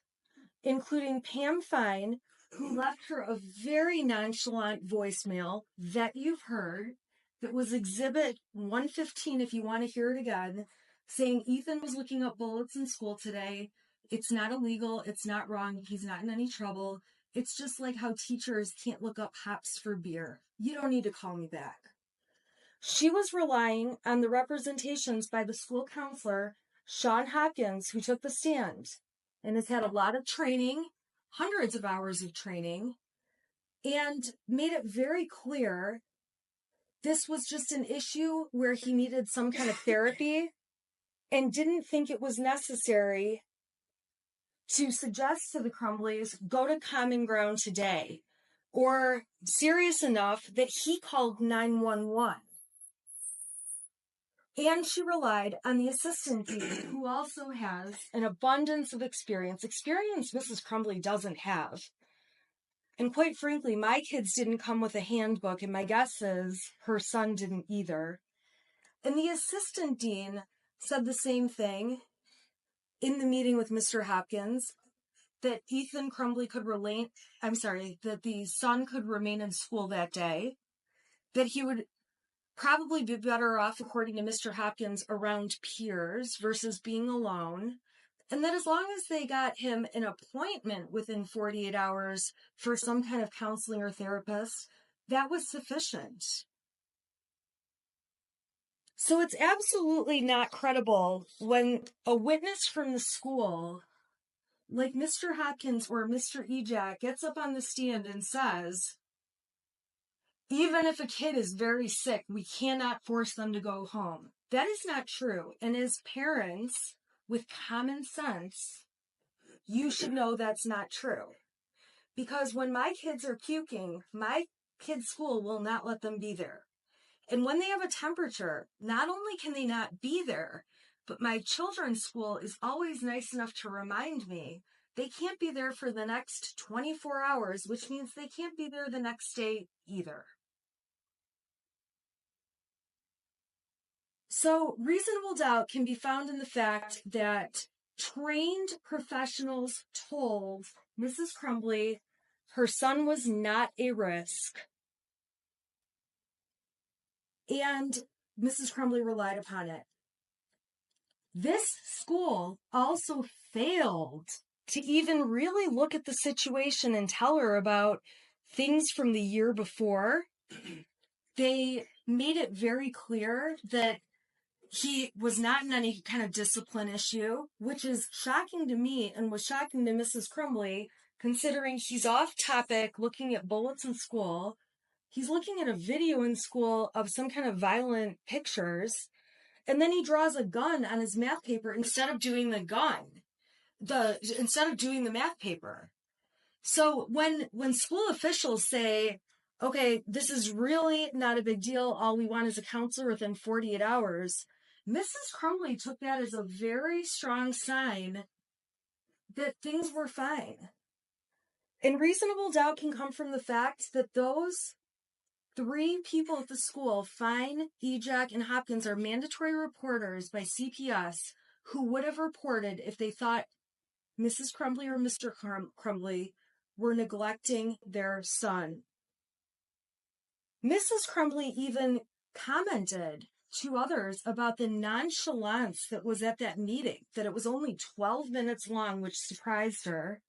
including Pam Fine, who left her a very nonchalant voicemail that you've heard, that was Exhibit 115 if you want to hear it again, saying Ethan was looking up bullets in school today. It's not illegal. It's not wrong. He's not in any trouble. It's just like how teachers can't look up hops for beer. You don't need to call me back. She was relying on the representations by the school counselor, Sean Hopkins, who took the stand and has had a lot of training, hundreds of hours of training, and made it very clear this was just an issue where he needed some kind of therapy and didn't think it was necessary to suggest to the Crumbleys, go to Common Ground today, or serious enough that he called 911. And she relied on the assistant dean, who also has an abundance of experience Mrs. Crumbley doesn't have. And quite frankly, my kids didn't come with a handbook, and my guess is her son didn't either. And the assistant dean said the same thing in the meeting with Mr. Hopkins, that that the son could remain in school that day, that he would probably be better off, according to Mr. Hopkins, around peers versus being alone, and that as long as they got him an appointment within 48 hours for some kind of counseling or therapist, that was sufficient. So it's absolutely not credible when a witness from the school, like Mr. Hopkins or Mr. Ejak, gets up on the stand and says, even if a kid is very sick, we cannot force them to go home. That is not true. And as parents with common sense, you should know that's not true. Because when my kids are puking, my kid's school will not let them be there. And when they have a temperature, not only can they not be there, but my children's school is always nice enough to remind me they can't be there for the next 24 hours, which means they can't be there the next day either. So reasonable doubt can be found in the fact that trained professionals told Mrs. Crumbley her son was not a risk, and Mrs. Crumbley relied upon it. This school also failed to even really look at the situation and tell her about things from the year before. They made it very clear that he was not in any kind of discipline issue, which is shocking to me and was shocking to Mrs. Crumbley, considering he's off topic looking at bullets in school. He's looking at a video in school of some kind of violent pictures, and then he draws a gun on his math paper instead of doing the math paper. So when school officials say, okay, this is really not a big deal, all we want is a counselor within 48 hours, Mrs. Crumbley took that as a very strong sign that things were fine. And reasonable doubt can come from the fact that those 3 people at the school, Fine, Ejak, and Hopkins, are mandatory reporters by CPS who would have reported if they thought Mrs. Crumbley or Mr. Crumbley were neglecting their son. Mrs. Crumbley even commented to others about the nonchalance that was at that meeting, that it was only 12 minutes long, which surprised her,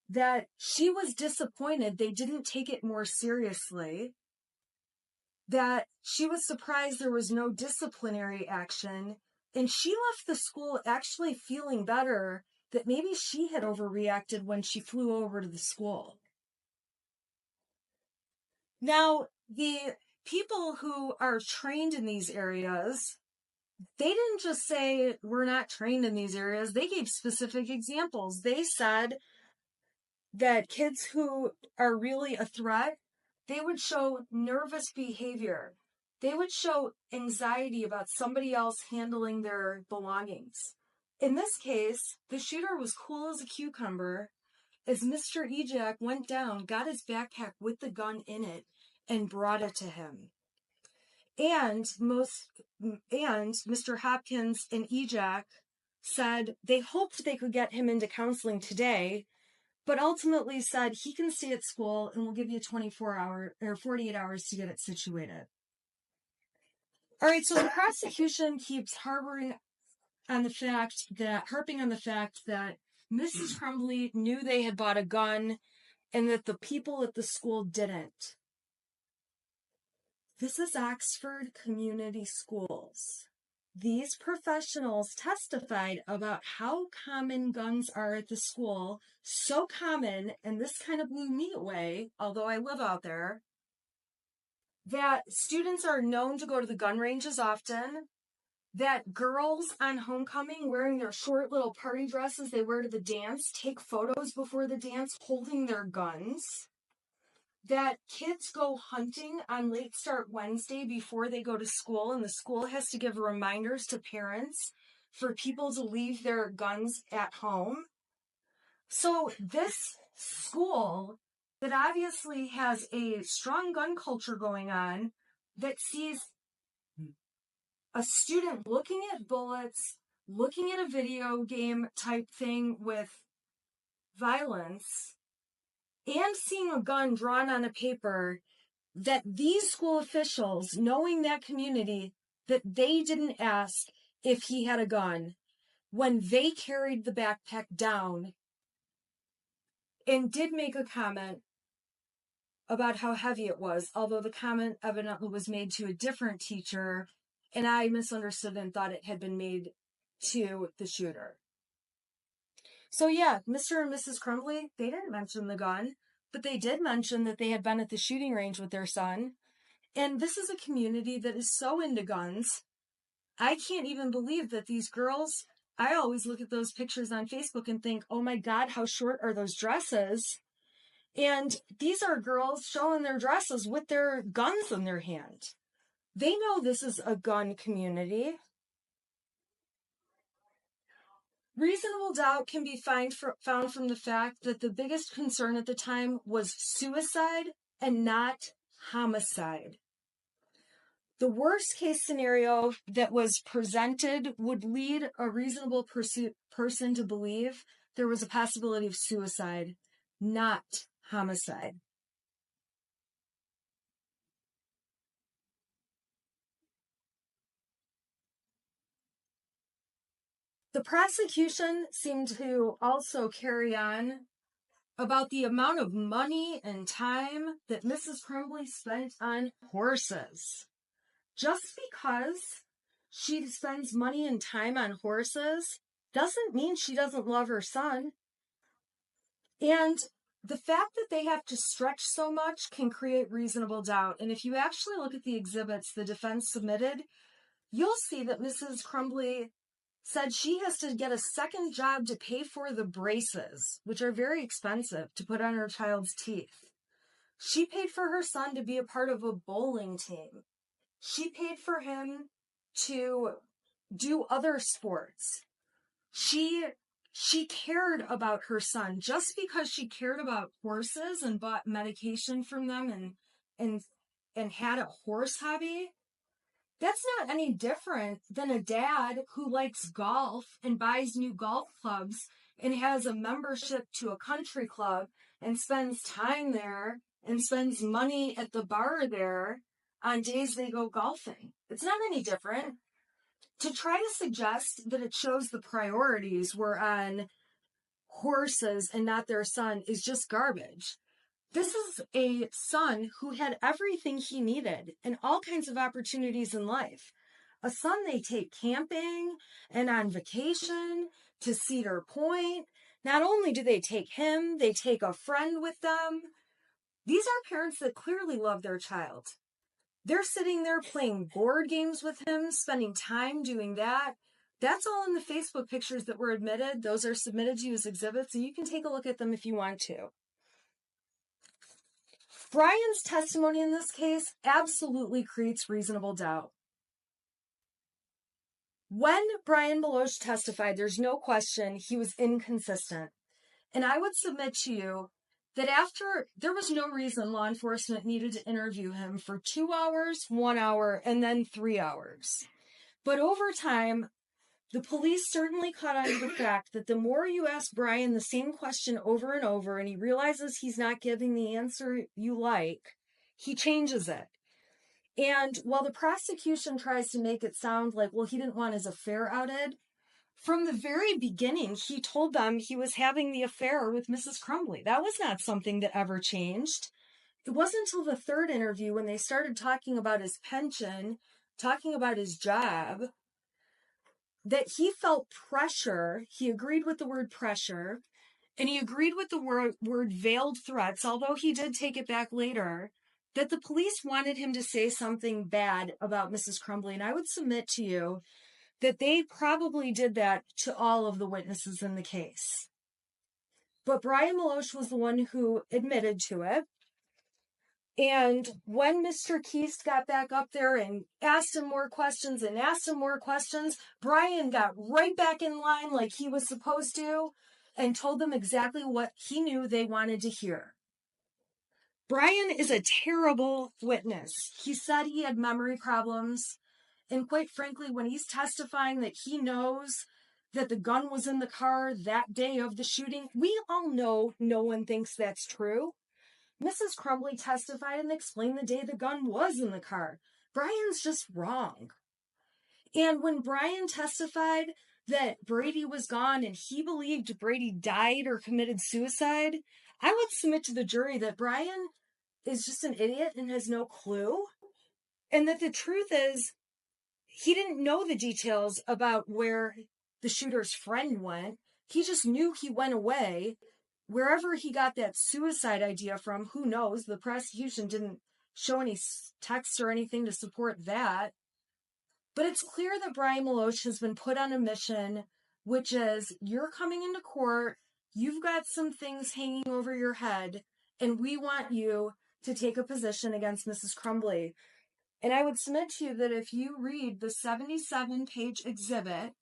that she was disappointed they didn't take it more seriously, that she was surprised there was no disciplinary action, and she left the school actually feeling better that maybe she had overreacted when she flew over to the school. Now, the people who are trained in these areas, they didn't just say, we're not trained in these areas. They gave specific examples. They said that kids who are really a threat, they would show nervous behavior. They would show anxiety about somebody else handling their belongings. In this case, the shooter was cool as a cucumber as Mr. Ejak went down, got his backpack with the gun in it, and brought it to him. And Mr. Hopkins and Ejak said they hoped they could get him into counseling today, but ultimately said he can stay at school and we'll give you 48 hours to get it situated. All right, so the prosecution keeps harping on the fact that Mrs. Crumbley knew they had bought a gun and that the people at the school didn't. This is Oxford Community Schools. These professionals testified about how common guns are at the school, so common, and this kind of blew me away, although I live out there, that students are known to go to the gun ranges often, that girls on homecoming wearing their short little party dresses they wear to the dance take photos before the dance holding their guns, that kids go hunting on Late Start Wednesday before they go to school, and the school has to give reminders to parents for people to leave their guns at home. So this school that obviously has a strong gun culture going on, that sees a student looking at bullets, looking at a video game type thing with violence, and seeing a gun drawn on a paper, that these school officials, knowing that community, that they didn't ask if he had a gun when they carried the backpack down, and did make a comment about how heavy it was, although the comment evidently was made to a different teacher and I misunderstood and thought it had been made to the shooter. So yeah, Mr. and Mrs. Crumbley, they didn't mention the gun, but they did mention that they had been at the shooting range with their son. And this is a community that is so into guns. I can't even believe that these girls, I always look at those pictures on Facebook and think, oh my God, how short are those dresses? And these are girls showing their dresses with their guns in their hand. They know this is a gun community. Reasonable doubt can be found from the fact that the biggest concern at the time was suicide and not homicide. The worst case scenario that was presented would lead a reasonable person to believe there was a possibility of suicide, not homicide. The prosecution seemed to also carry on about the amount of money and time that Mrs. Crumbley spent on horses. Just because she spends money and time on horses doesn't mean she doesn't love her son. And the fact that they have to stretch so much can create reasonable doubt. And if you actually look at the exhibits the defense submitted, you'll see that Mrs. Crumbley said she has to get a second job to pay for the braces, which are very expensive to put on her child's teeth. She paid for her son to be a part of a bowling team. She paid for him to do other sports. She cared about her son. Just because she cared about horses and bought medication from them and had a horse hobby, that's not any different than a dad who likes golf and buys new golf clubs and has a membership to a country club and spends time there and spends money at the bar there on days they go golfing. It's not any different. To try to suggest that it shows the priorities were on horses and not their son is just garbage. This is a son who had everything he needed and all kinds of opportunities in life. A son they take camping and on vacation to Cedar Point. Not only do they take him, they take a friend with them. These are parents that clearly love their child. They're sitting there playing board games with him, spending time doing that. That's all in the Facebook pictures that were admitted. Those are submitted to you as exhibits, and you can take a look at them if you want to. Brian's testimony in this case absolutely creates reasonable doubt. When Brian Meloche testified, there's no question he was inconsistent. And I would submit to you that there was no reason law enforcement needed to interview him for 2 hours, 1 hour, and then 3 hours. But over time, the police certainly caught on to the fact that the more you ask Brian the same question over and over, and he realizes he's not giving the answer you like, he changes it. And while the prosecution tries to make it sound like, well, he didn't want his affair outed, from the very beginning, he told them he was having the affair with Mrs. Crumbley. That was not something that ever changed. It wasn't until the third interview when they started talking about his pension, talking about his job, that he felt pressure. He agreed with the word pressure, and he agreed with the word veiled threats, although he did take it back later, that the police wanted him to say something bad about Mrs. Crumbley. And I would submit to you that they probably did that to all of the witnesses in the case. But Brian Meloche was the one who admitted to it. And when Mr. Keast got back up there and asked him more questions, Brian got right back in line like he was supposed to and told them exactly what he knew they wanted to hear. Brian is a terrible witness. He said he had memory problems. And quite frankly, when he's testifying that he knows that the gun was in the car that day of the shooting, we all know no one thinks that's true. Mrs. Crumbley testified and explained the day the gun was in the car. Brian's just wrong. And when Brian testified that Brady was gone and he believed Brady died or committed suicide, I would submit to the jury that Brian is just an idiot and has no clue. And that the truth is, he didn't know the details about where the shooter's friend went. He just knew he went away. Wherever he got that suicide idea from, who knows? The prosecution didn't show any texts or anything to support that. But it's clear that Brian Maloche has been put on a mission, which is, you're coming into court, you've got some things hanging over your head, and we want you to take a position against Mrs. Crumbley. And I would submit to you that if you read the 77-page exhibit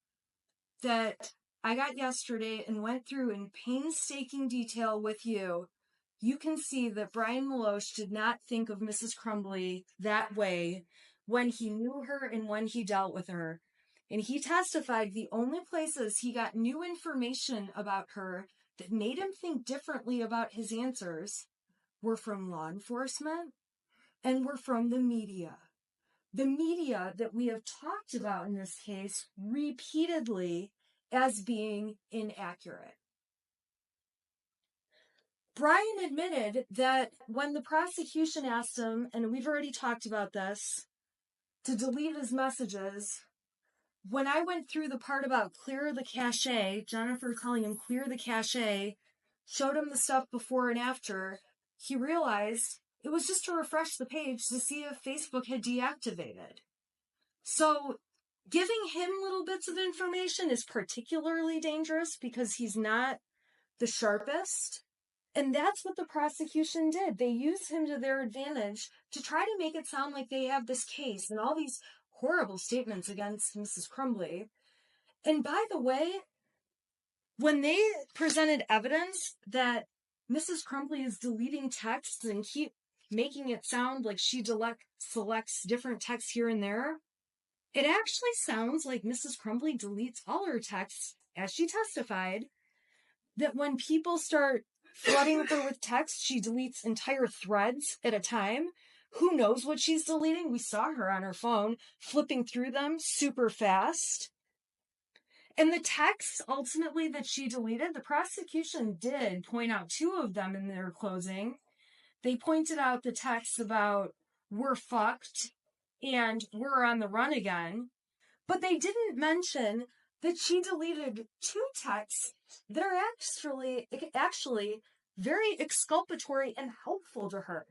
that I got yesterday and went through in painstaking detail with you, you can see that Brian Maloche did not think of Mrs. Crumbley that way when he knew her and when he dealt with her. And he testified the only places he got new information about her that made him think differently about his answers were from law enforcement and were from the media. The media that we have talked about in this case repeatedly as being inaccurate. Brian admitted that when the prosecution asked him, and we've already talked about this, to delete his messages, when I went through the part about clear the cache, Jennifer telling him clear the cache, showed him the stuff before and after, he realized it was just to refresh the page to see if Facebook had deactivated. So giving him little bits of information is particularly dangerous because he's not the sharpest. And that's what the prosecution did. They used him to their advantage to try to make it sound like they have this case and all these horrible statements against Mrs. Crumbley. And by the way, when they presented evidence that Mrs. Crumbley is deleting texts and keep making it sound like she selects different texts here and there, it actually sounds like Mrs. Crumbley deletes all her texts, as she testified, that when people start flooding her with text, she deletes entire threads at a time. Who knows what she's deleting? We saw her on her phone flipping through them super fast. And the texts ultimately that she deleted, the prosecution did point out two of them in their closing. They pointed out the texts about "we're fucked" and "we're on the run again." But they didn't mention that she deleted two texts that are actually very exculpatory and helpful to her.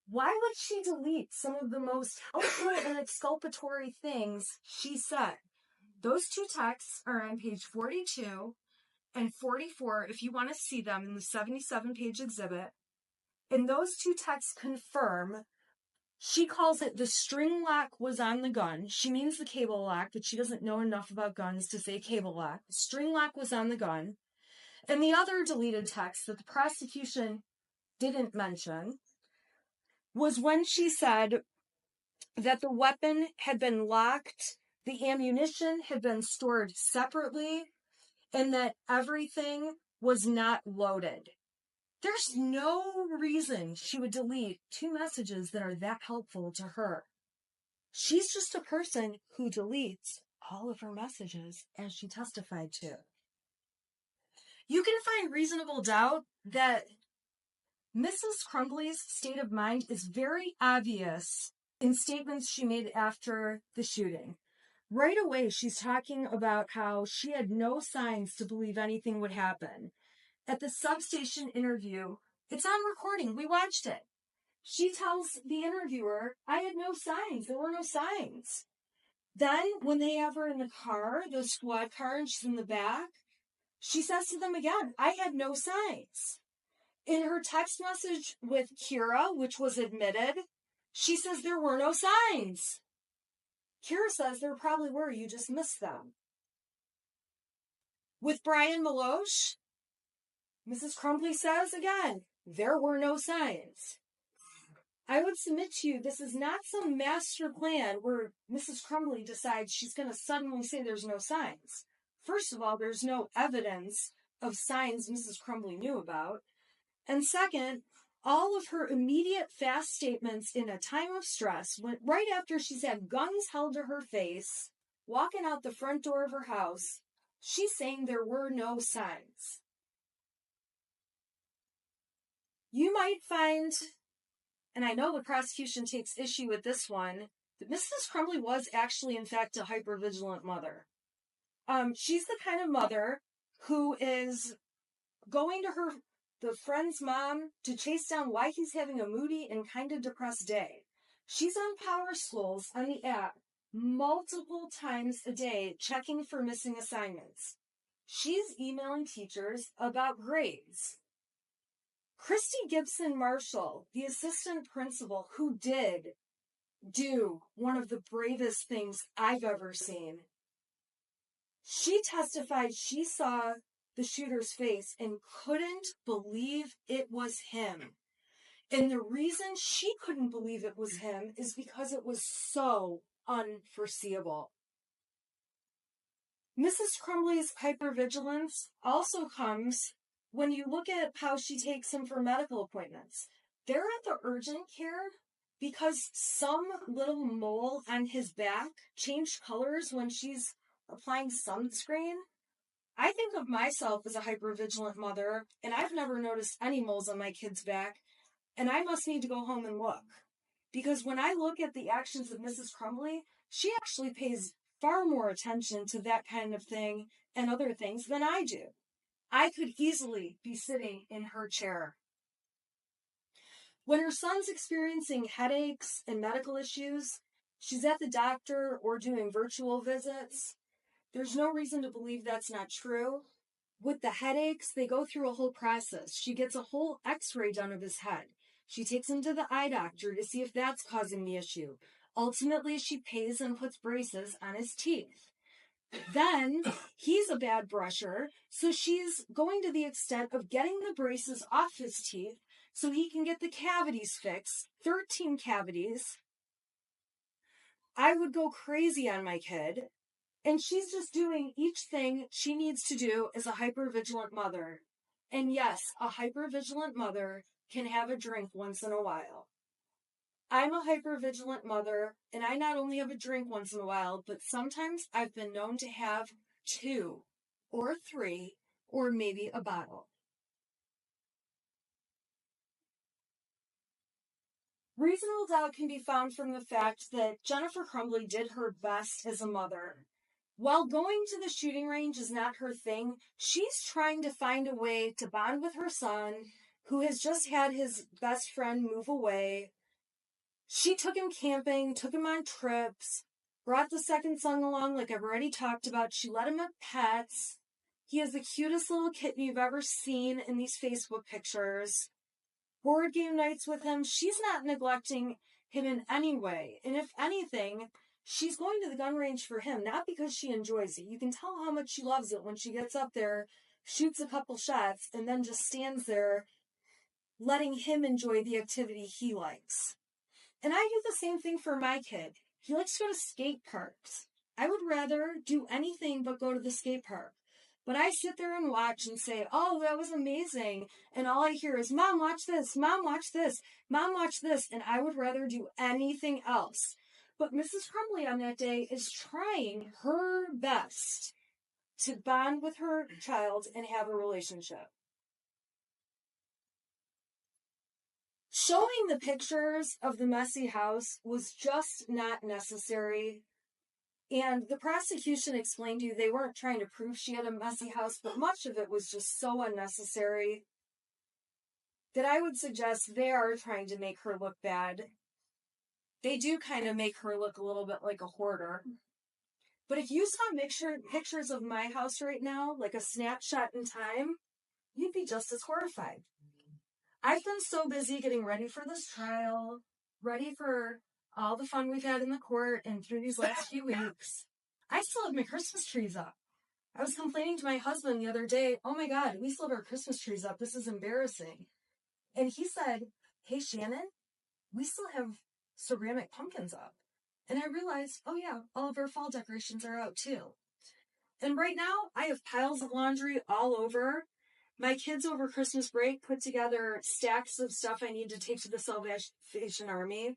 Why would she delete some of the most helpful and exculpatory things she said? Those two texts are on page 42 and 44 if you want to see them in the 77-page exhibit. And those two texts confirm, she calls it the string lock was on the gun. She means the cable lock, but she doesn't know enough about guns to say cable lock. The string lock was on the gun. And the other deleted text that the prosecution didn't mention was when she said that the weapon had been locked, the ammunition had been stored separately, and that everything was not loaded. There's no reason she would delete two messages that are that helpful to her. She's just a person who deletes all of her messages, as she testified to. You can find reasonable doubt that Mrs. Crumbley's state of mind is very obvious in statements she made after the shooting. Right away, she's talking about how she had no signs to believe anything would happen. At the substation interview, it's on recording, we watched it. She tells the interviewer, I had no signs, there were no signs. Then, when they have her in the car, the squad car, and she's in the back, she says to them again, I had no signs. In her text message with Kira, which was admitted, she says there were no signs. Kira says there probably were, you just missed them. With Brian Maloche, Mrs. Crumbley says again, there were no signs. I would submit to you, this is not some master plan where Mrs. Crumbley decides she's going to suddenly say there's no signs. First of all, there's no evidence of signs Mrs. Crumbley knew about. And second, all of her immediate fast statements in a time of stress, when, right after she's had guns held to her face, walking out the front door of her house, she's saying there were no signs. You might find, and I know the prosecution takes issue with this one, Mrs. Crumbley was actually, in fact, a hypervigilant mother. She's the kind of mother who is going to the friend's mom to chase down why he's having a moody and kind of depressed day. She's on Power Schools on the app multiple times a day, checking for missing assignments. She's emailing teachers about grades. Christy Gibson Marshall, the assistant principal, who did do one of the bravest things I've ever seen. She testified she saw the shooter's face and couldn't believe it was him. And the reason she couldn't believe it was him is because it was so unforeseeable. Mrs. Crumbley's hypervigilance also comes when you look at how she takes him for medical appointments. They're at the urgent care because some little mole on his back changed colors when she's applying sunscreen. I think of myself as a hypervigilant mother, and I've never noticed any moles on my kid's back, and I must need to go home and look. Because when I look at the actions of Mrs. Crumbley, she actually pays far more attention to that kind of thing and other things than I do. I could easily be sitting in her chair. When her son's experiencing headaches and medical issues, she's at the doctor or doing virtual visits. There's no reason to believe that's not true. With the headaches, they go through a whole process. She gets a whole x-ray done of his head. She takes him to the eye doctor to see if that's causing the issue. Ultimately, she pays and puts braces on his teeth. Then, he's a bad brusher, so she's going to the extent of getting the braces off his teeth so he can get the cavities fixed, 13 cavities. I would go crazy on my kid. And she's just doing each thing she needs to do as a hypervigilant mother. And yes, a hypervigilant mother can have a drink once in a while. I'm a hypervigilant mother, and I not only have a drink once in a while, but sometimes I've been known to have 2 or 3 or maybe a bottle. Reasonable doubt can be found from the fact that Jennifer Crumbley did her best as a mother. While going to the shooting range is not her thing, she's trying to find a way to bond with her son, who has just had his best friend move away. She took him camping, took him on trips, brought the second son along like I've already talked about. She let him have pets. He is the cutest little kitten you've ever seen in these Facebook pictures. Board game nights with him. She's not neglecting him in any way. And if anything, she's going to the gun range for him, not because she enjoys it. You can tell how much she loves it when she gets up there, shoots a couple shots, and then just stands there letting him enjoy the activity he likes. And I do the same thing for my kid. He likes to go to skate parks. I would rather do anything but go to the skate park. But I sit there and watch and say, oh, that was amazing. And all I hear is, Mom, watch this. Mom, watch this. Mom, watch this. And I would rather do anything else. But Mrs. Crumbley on that day is trying her best to bond with her child and have a relationship. Showing the pictures of the messy house was just not necessary. And the prosecution explained to you they weren't trying to prove she had a messy house, but much of it was just so unnecessary that I would suggest they are trying to make her look bad. They do kind of make her look a little bit like a hoarder. But if you saw pictures of my house right now, like a snapshot in time, you'd be just as horrified. I've been so busy getting ready for this trial, ready for all the fun we've had in the court and through these last few weeks. I still have my Christmas trees up. I was complaining to my husband the other day, oh my God, we still have our Christmas trees up. This is embarrassing. And he said, hey, Shannon, we still have ceramic pumpkins up. And I realized, oh yeah, all of our fall decorations are out too. And right now, I have piles of laundry all over. My kids over Christmas break put together stacks of stuff I need to take to the Salvation Army.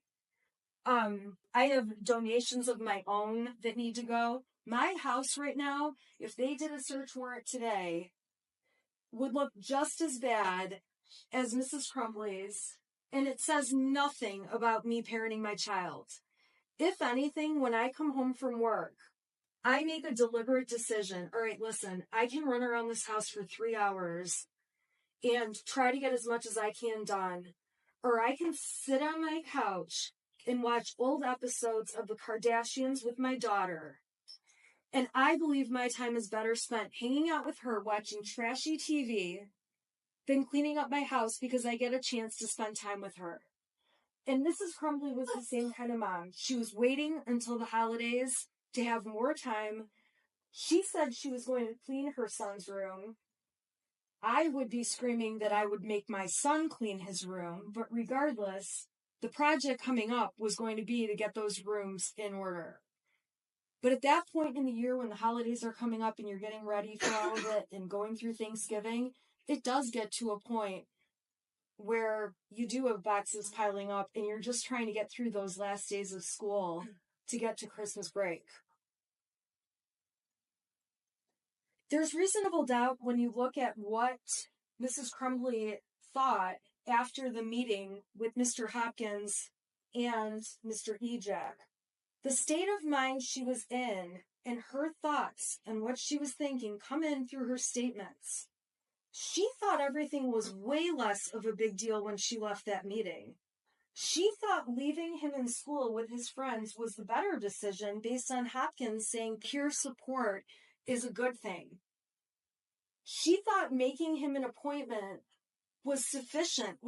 I have donations of my own that need to go. My house right now, if they did a search warrant today, would look just as bad as Mrs. Crumbley's. And it says nothing about me parenting my child. If anything, when I come home from work, I make a deliberate decision. All right, listen, I can run around this house for 3 hours and try to get as much as I can done. Or I can sit on my couch and watch old episodes of the Kardashians with my daughter. And I believe my time is better spent hanging out with her watching trashy TV than cleaning up my house because I get a chance to spend time with her. And Mrs. Crumbley was the same kind of mom. She was waiting until the holidays to have more time. She said she was going to clean her son's room. I would be screaming that I would make my son clean his room, but regardless, the project coming up was going to be to get those rooms in order. But at that point in the year when the holidays are coming up and you're getting ready for all of it and going through Thanksgiving, it does get to a point where you do have boxes piling up and you're just trying to get through those last days of school to get to Christmas break. There's reasonable doubt when you look at what Mrs. Crumbley thought after the meeting with Mr. Hopkins and Mr. Ejak. The state of mind she was in and her thoughts and what she was thinking come in through her statements. She thought everything was way less of a big deal when she left that meeting. She thought leaving him in school with his friends was the better decision based on Hopkins saying peer support is a good thing. She thought making him an appointment was sufficient.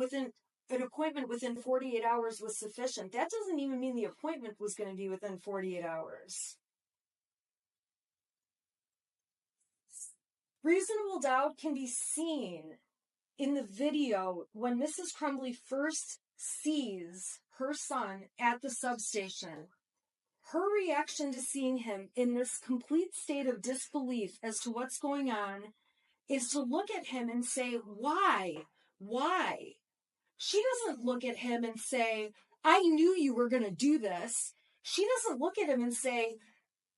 An appointment within 48 hours was sufficient. That doesn't even mean the appointment was going to be within 48 hours. Reasonable doubt can be seen in the video when Mrs. Crumbley first sees her son at the substation. Her reaction to seeing him in this complete state of disbelief as to what's going on is to look at him and say, why? Why? She doesn't look at him and say, I knew you were going to do this. She doesn't look at him and say,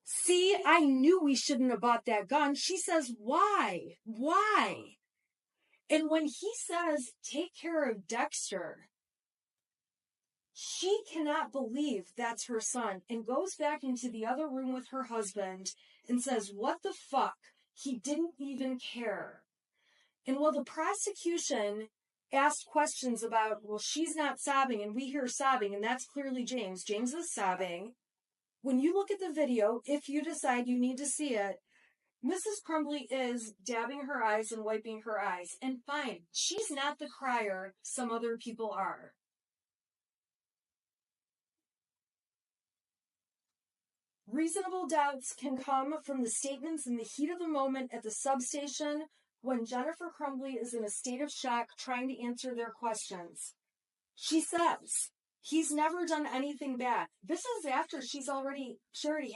see, I knew we shouldn't have bought that gun. She says, why? Why? And when he says, take care of Dexter, she cannot believe that's her son and goes back into the other room with her husband and says, what the fuck? He didn't even care. And while the prosecution asked questions about, well, she's not sobbing, and we hear sobbing, and that's clearly James. James is sobbing. When you look at the video, if you decide you need to see it, Mrs. Crumbley is dabbing her eyes and wiping her eyes. And fine, she's not the crier some other people are. Reasonable doubts can come from the statements in the heat of the moment at the substation when Jennifer Crumbley is in a state of shock trying to answer their questions. She says, he's never done anything bad. This is after she already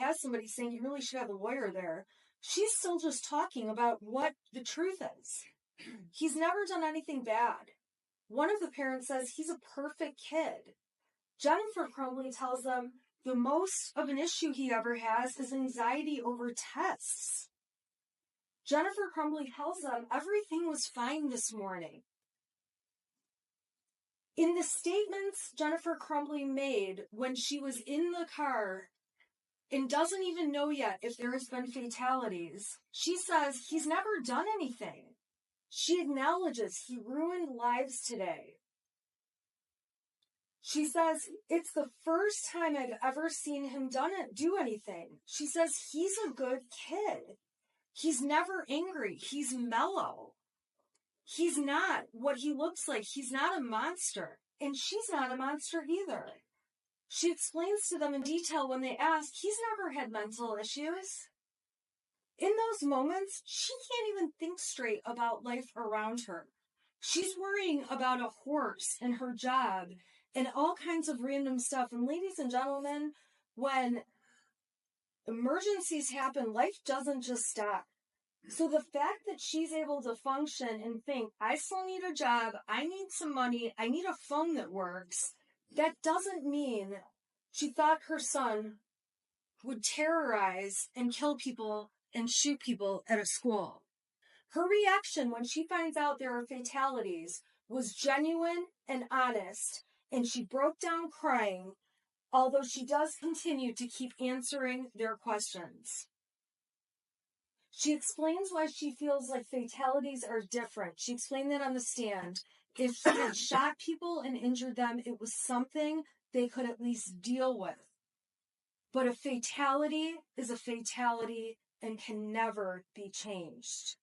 has somebody saying you really should have a lawyer there. She's still just talking about what the truth is. He's never done anything bad. One of the parents says he's a perfect kid. Jennifer Crumbley tells them the most of an issue he ever has is anxiety over tests. Jennifer Crumbley tells them everything was fine this morning. In the statements Jennifer Crumbley made when she was in the car and doesn't even know yet if there has been fatalities, she says he's never done anything. She acknowledges he ruined lives today. She says, it's the first time I've ever seen him do anything. She says, he's a good kid. He's never angry. He's mellow. He's not what he looks like. He's not a monster. And she's not a monster either. She explains to them in detail when they ask, he's never had mental issues. In those moments, she can't even think straight about life around her. She's worrying about a horse and her job and all kinds of random stuff. And ladies and gentlemen, when emergencies happen, life doesn't just stop. So the fact that she's able to function and think, I still need a job, I need some money, I need a phone that works, that doesn't mean she thought her son would terrorize and kill people and shoot people at a school. Her reaction when she finds out there are fatalities was genuine and honest, and she broke down crying although she does continue to keep answering their questions. She explains why she feels like fatalities are different. She explained that on the stand. If she had shot people and injured them, it was something they could at least deal with. But a fatality is a fatality and can never be changed.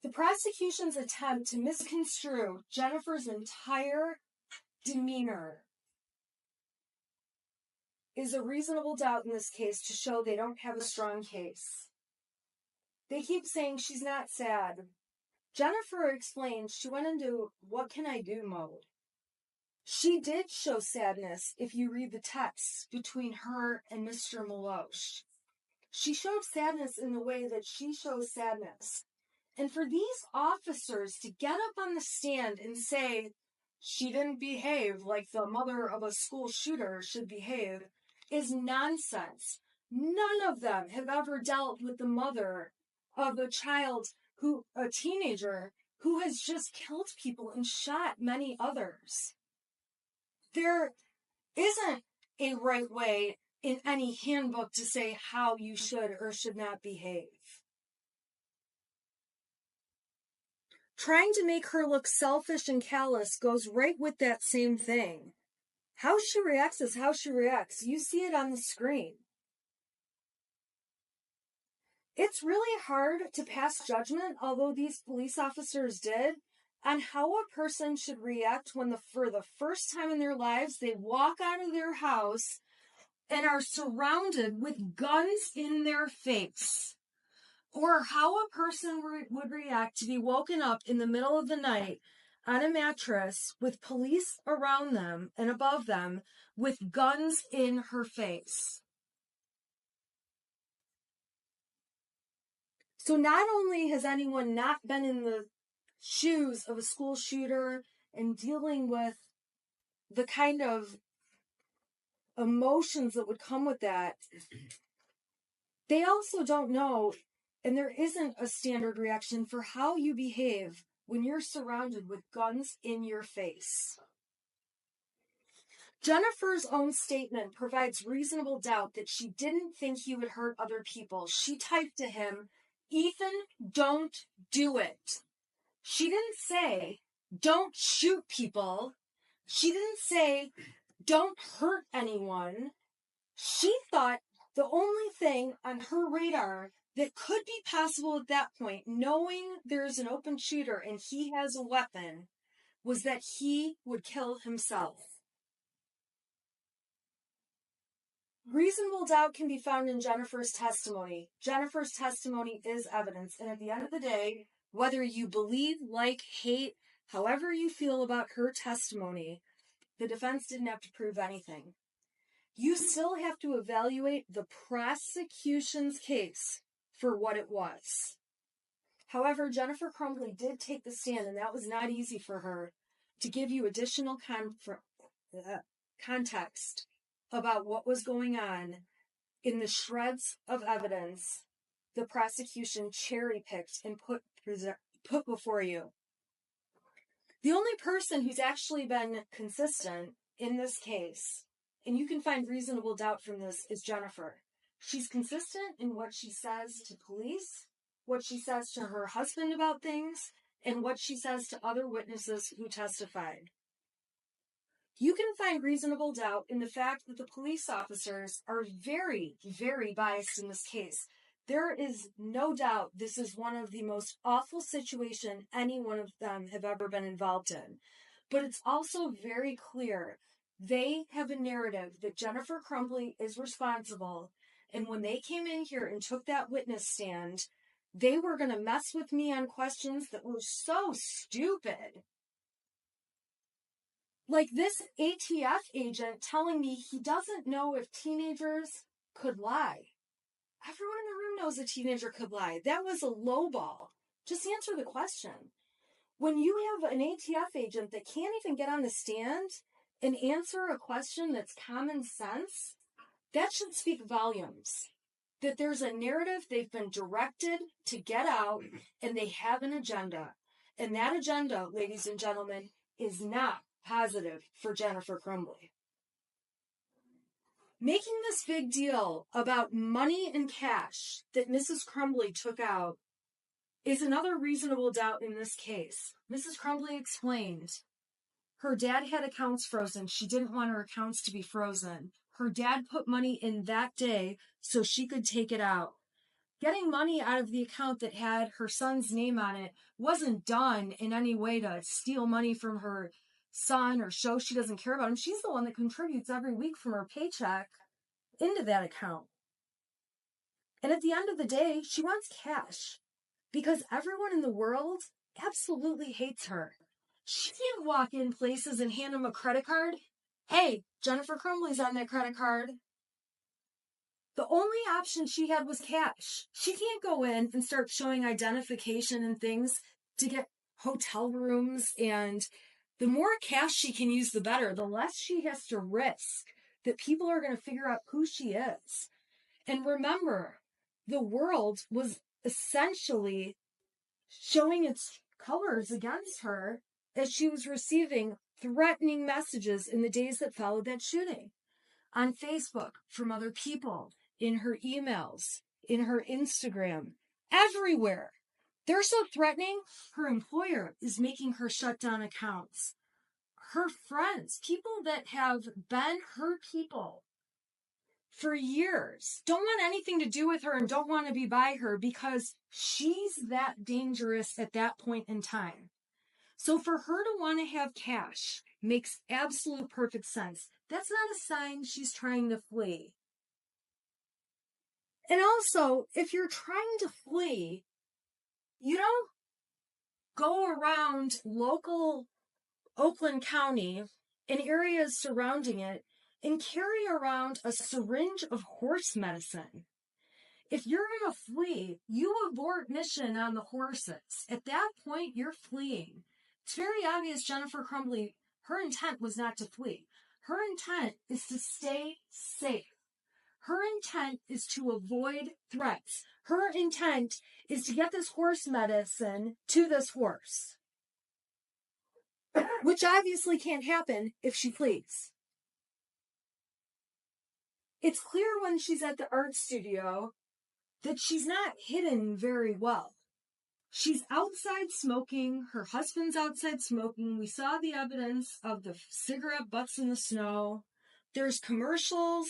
The prosecution's attempt to misconstrue Jennifer's entire demeanor is a reasonable doubt in this case to show they don't have a strong case. They keep saying she's not sad. Jennifer explains she went into what can I do mode. She did show sadness if you read the text between her and Mr. Milosh. She showed sadness in the way that she shows sadness. And for these officers to get up on the stand and say she didn't behave like the mother of a school shooter should behave is nonsense. None of them have ever dealt with the mother of a teenager who has just killed people and shot many others. There isn't a right way in any handbook to say how you should or should not behave. Trying to make her look selfish and callous goes right with that same thing. How she reacts is how she reacts. You see it on the screen. It's really hard to pass judgment, although these police officers did, on how a person should react when for the first time in their lives they walk out of their house and are surrounded with guns in their face. Or how a person would react to be woken up in the middle of the night on a mattress with police around them and above them with guns in her face. So not only has anyone not been in the shoes of a school shooter and dealing with the kind of emotions that would come with that, they also don't know, and there isn't a standard reaction for how you behave when you're surrounded with guns in your face. Jennifer's own statement provides reasonable doubt that she didn't think he would hurt other people. She typed to him, "Ethan, don't do it." She didn't say, "Don't shoot people." She didn't say, "Don't hurt anyone." She thought the only thing on her radar that could be possible at that point, knowing there's an open shooter and he has a weapon, was that he would kill himself. Reasonable doubt can be found in Jennifer's testimony. Jennifer's testimony is evidence, and at the end of the day, whether you believe, like, hate, however you feel about her testimony, the defense didn't have to prove anything. You still have to evaluate the prosecution's case for what it was. However, Jennifer Crumbley did take the stand, and that was not easy for her, to give you additional context about what was going on in the shreds of evidence the prosecution cherry-picked and put before you. The only person who's actually been consistent in this case, and you can find reasonable doubt from this, is Jennifer. She's consistent in what she says to police, what she says to her husband about things, and what she says to other witnesses who testified. You can find reasonable doubt in the fact that the police officers are very, very biased in this case. There is no doubt this is one of the most awful situations any one of them have ever been involved in. But it's also very clear they have a narrative that Jennifer Crumbley is responsible, and when they came in here and took that witness stand, they were going to mess with me on questions that were so stupid. Like this ATF agent telling me he doesn't know if teenagers could lie. Everyone in the room knows a teenager could lie. That was a low ball. Just answer the question. When you have an ATF agent that can't even get on the stand and answer a question that's common sense, that should speak volumes. That there's a narrative they've been directed to get out, and they have an agenda. And that agenda, ladies and gentlemen, is not positive for Jennifer Crumbley. Making this big deal about money and cash that Mrs. Crumbley took out is another reasonable doubt in this case. Mrs. Crumbley explained her dad had accounts frozen. She didn't want her accounts to be frozen. Her dad put money in that day so she could take it out. Getting money out of the account that had her son's name on it wasn't done in any way to steal money from her son or show she doesn't care about him. She's the one that contributes every week from her paycheck into that account. And at the end of the day, she wants cash because everyone in the world absolutely hates her. She can't walk in places and hand them a credit card. Hey, Jennifer Crumbley's on that credit card. The only option she had was cash. She can't go in and start showing identification and things to get hotel rooms, and the more cash she can use, the better. The less she has to risk that people are going to figure out who she is. And remember, the world was essentially showing its colors against her as she was receiving threatening messages in the days that followed that shooting. On Facebook, from other people, in her emails, in her Instagram, everywhere. They're so threatening, her employer is making her shut down accounts. Her friends, people that have been her people for years, don't want anything to do with her and don't want to be by her because she's that dangerous at that point in time. So for her to want to have cash makes absolute perfect sense. That's not a sign she's trying to flee. And also, if you're trying to flee, you don't go around local Oakland County and areas surrounding it and carry around a syringe of horse medicine. If you're going to flee, you abort mission on the horses. At that point, you're fleeing. It's very obvious Jennifer Crumbley, her intent was not to flee. Her intent is to stay safe. Her intent is to avoid threats. Her intent is to get this horse medicine to this horse, which obviously can't happen if she flees. It's clear when she's at the art studio that she's not hidden very well. She's outside smoking. Her husband's outside smoking. We saw the evidence of the cigarette butts in the snow. There's commercial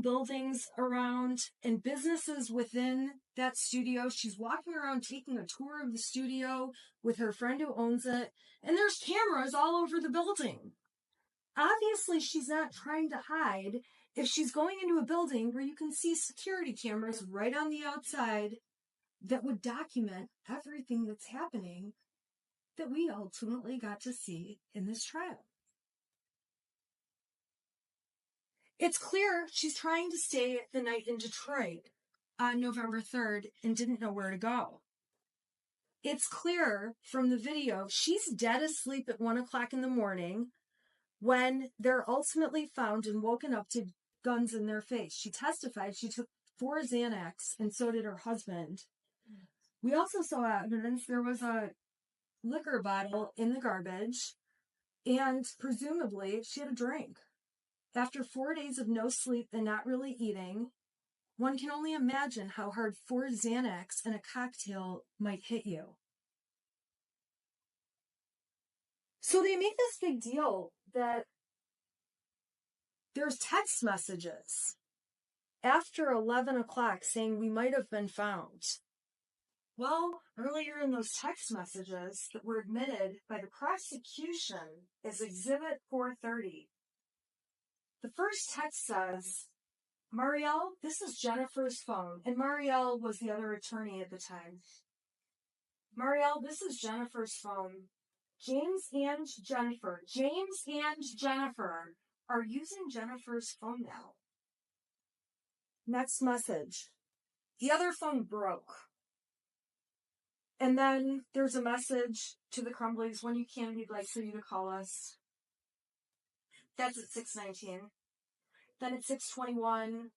buildings around and businesses within that studio. She's walking around taking a tour of the studio with her friend who owns it. And there's cameras all over the building. Obviously, she's not trying to hide if she's going into a building where you can see security cameras right on the outside that would document everything that's happening that we ultimately got to see in this trial. It's clear she's trying to stay the night in Detroit on November 3rd and didn't know where to go. It's clear from the video she's dead asleep at 1 o'clock in the morning when they're ultimately found and woken up to guns in their face. She testified she took 4 Xanax, and so did her husband. We also saw evidence there was a liquor bottle in the garbage, and presumably she had a drink. After 4 days of no sleep and not really eating, one can only imagine how hard 4 Xanax and a cocktail might hit you. So they make this big deal that there's text messages after 11 o'clock saying we might have been found. Well, earlier in those text messages that were admitted by the prosecution as Exhibit 430, the first text says, Marielle, this is Jennifer's phone. And Marielle was the other attorney at the time. Marielle, this is Jennifer's phone. James and Jennifer are using Jennifer's phone now. Next message. The other phone broke. And then there's a message to the Crumbleys, when you can, we'd like for you to call us. That's at 6:19. Then at 6:21,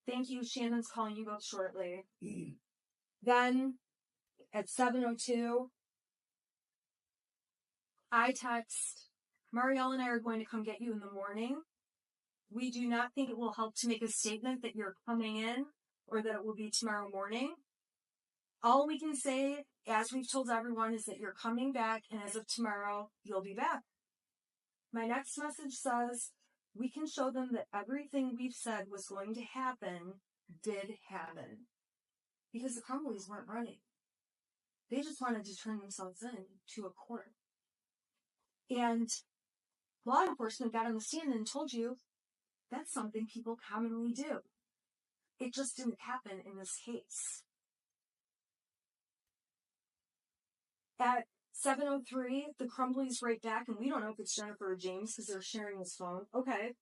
thank you, Shannon's calling you both shortly. Then at 7:02, I text Marielle and I are going to come get you in the morning. We do not think it will help to make a statement that you're coming in or that it will be tomorrow morning. All we can say, as we've told everyone, is that you're coming back, and as of tomorrow, you'll be back. My next message says, we can show them that everything we've said was going to happen did happen. Because the Crumbleys weren't running. They just wanted to turn themselves in to a court. And law enforcement got on the stand and told you that's something people commonly do. It just didn't happen in this case. At 7:03, the Crumbleys write back, and we don't know if it's Jennifer or James because they're sharing this phone. Okay.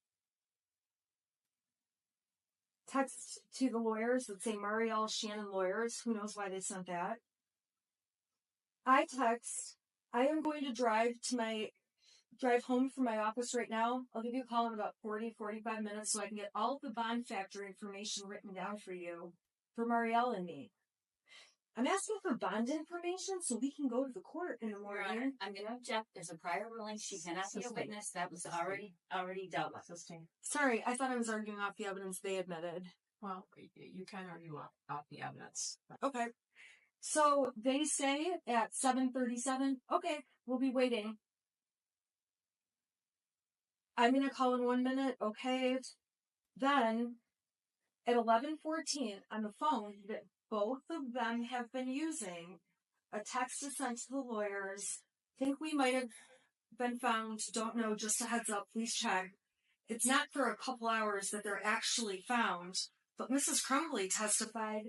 Text to the lawyers that say Marielle Shannon lawyers. Who knows why they sent that? I text, I am going to drive home from my office right now. I'll give you a call in about 45 minutes so I can get all of the bond factor information written down for you, for Marielle and me. I'm asking for bond information so we can go to the court in the morning. I'm going to object. There's a prior ruling. She cannot be a witness. That was already dealt with. Sorry, I thought I was arguing off the evidence they admitted. Well, you can argue off the evidence. Okay. So they say at 7:37, okay, we'll be waiting. I'm going to call in 1 minute, okay. Then at 11:14 on the phone that both of them have been using, a text is sent to the lawyers. Think we might have been found, don't know, just a heads up, please check. It's not for a couple hours that they're actually found, but Mrs. Crumbley testified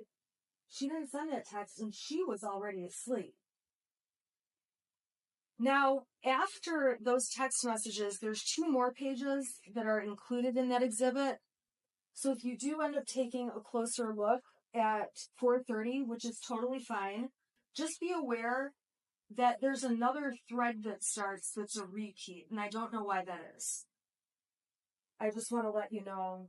she didn't send that text and she was already asleep. Now, after those text messages, there's 2 more pages that are included in that exhibit. So if you do end up taking a closer look at 4:30, which is totally fine, just be aware that there's another thread that starts that's a repeat, and I don't know why that is. I just want to let you know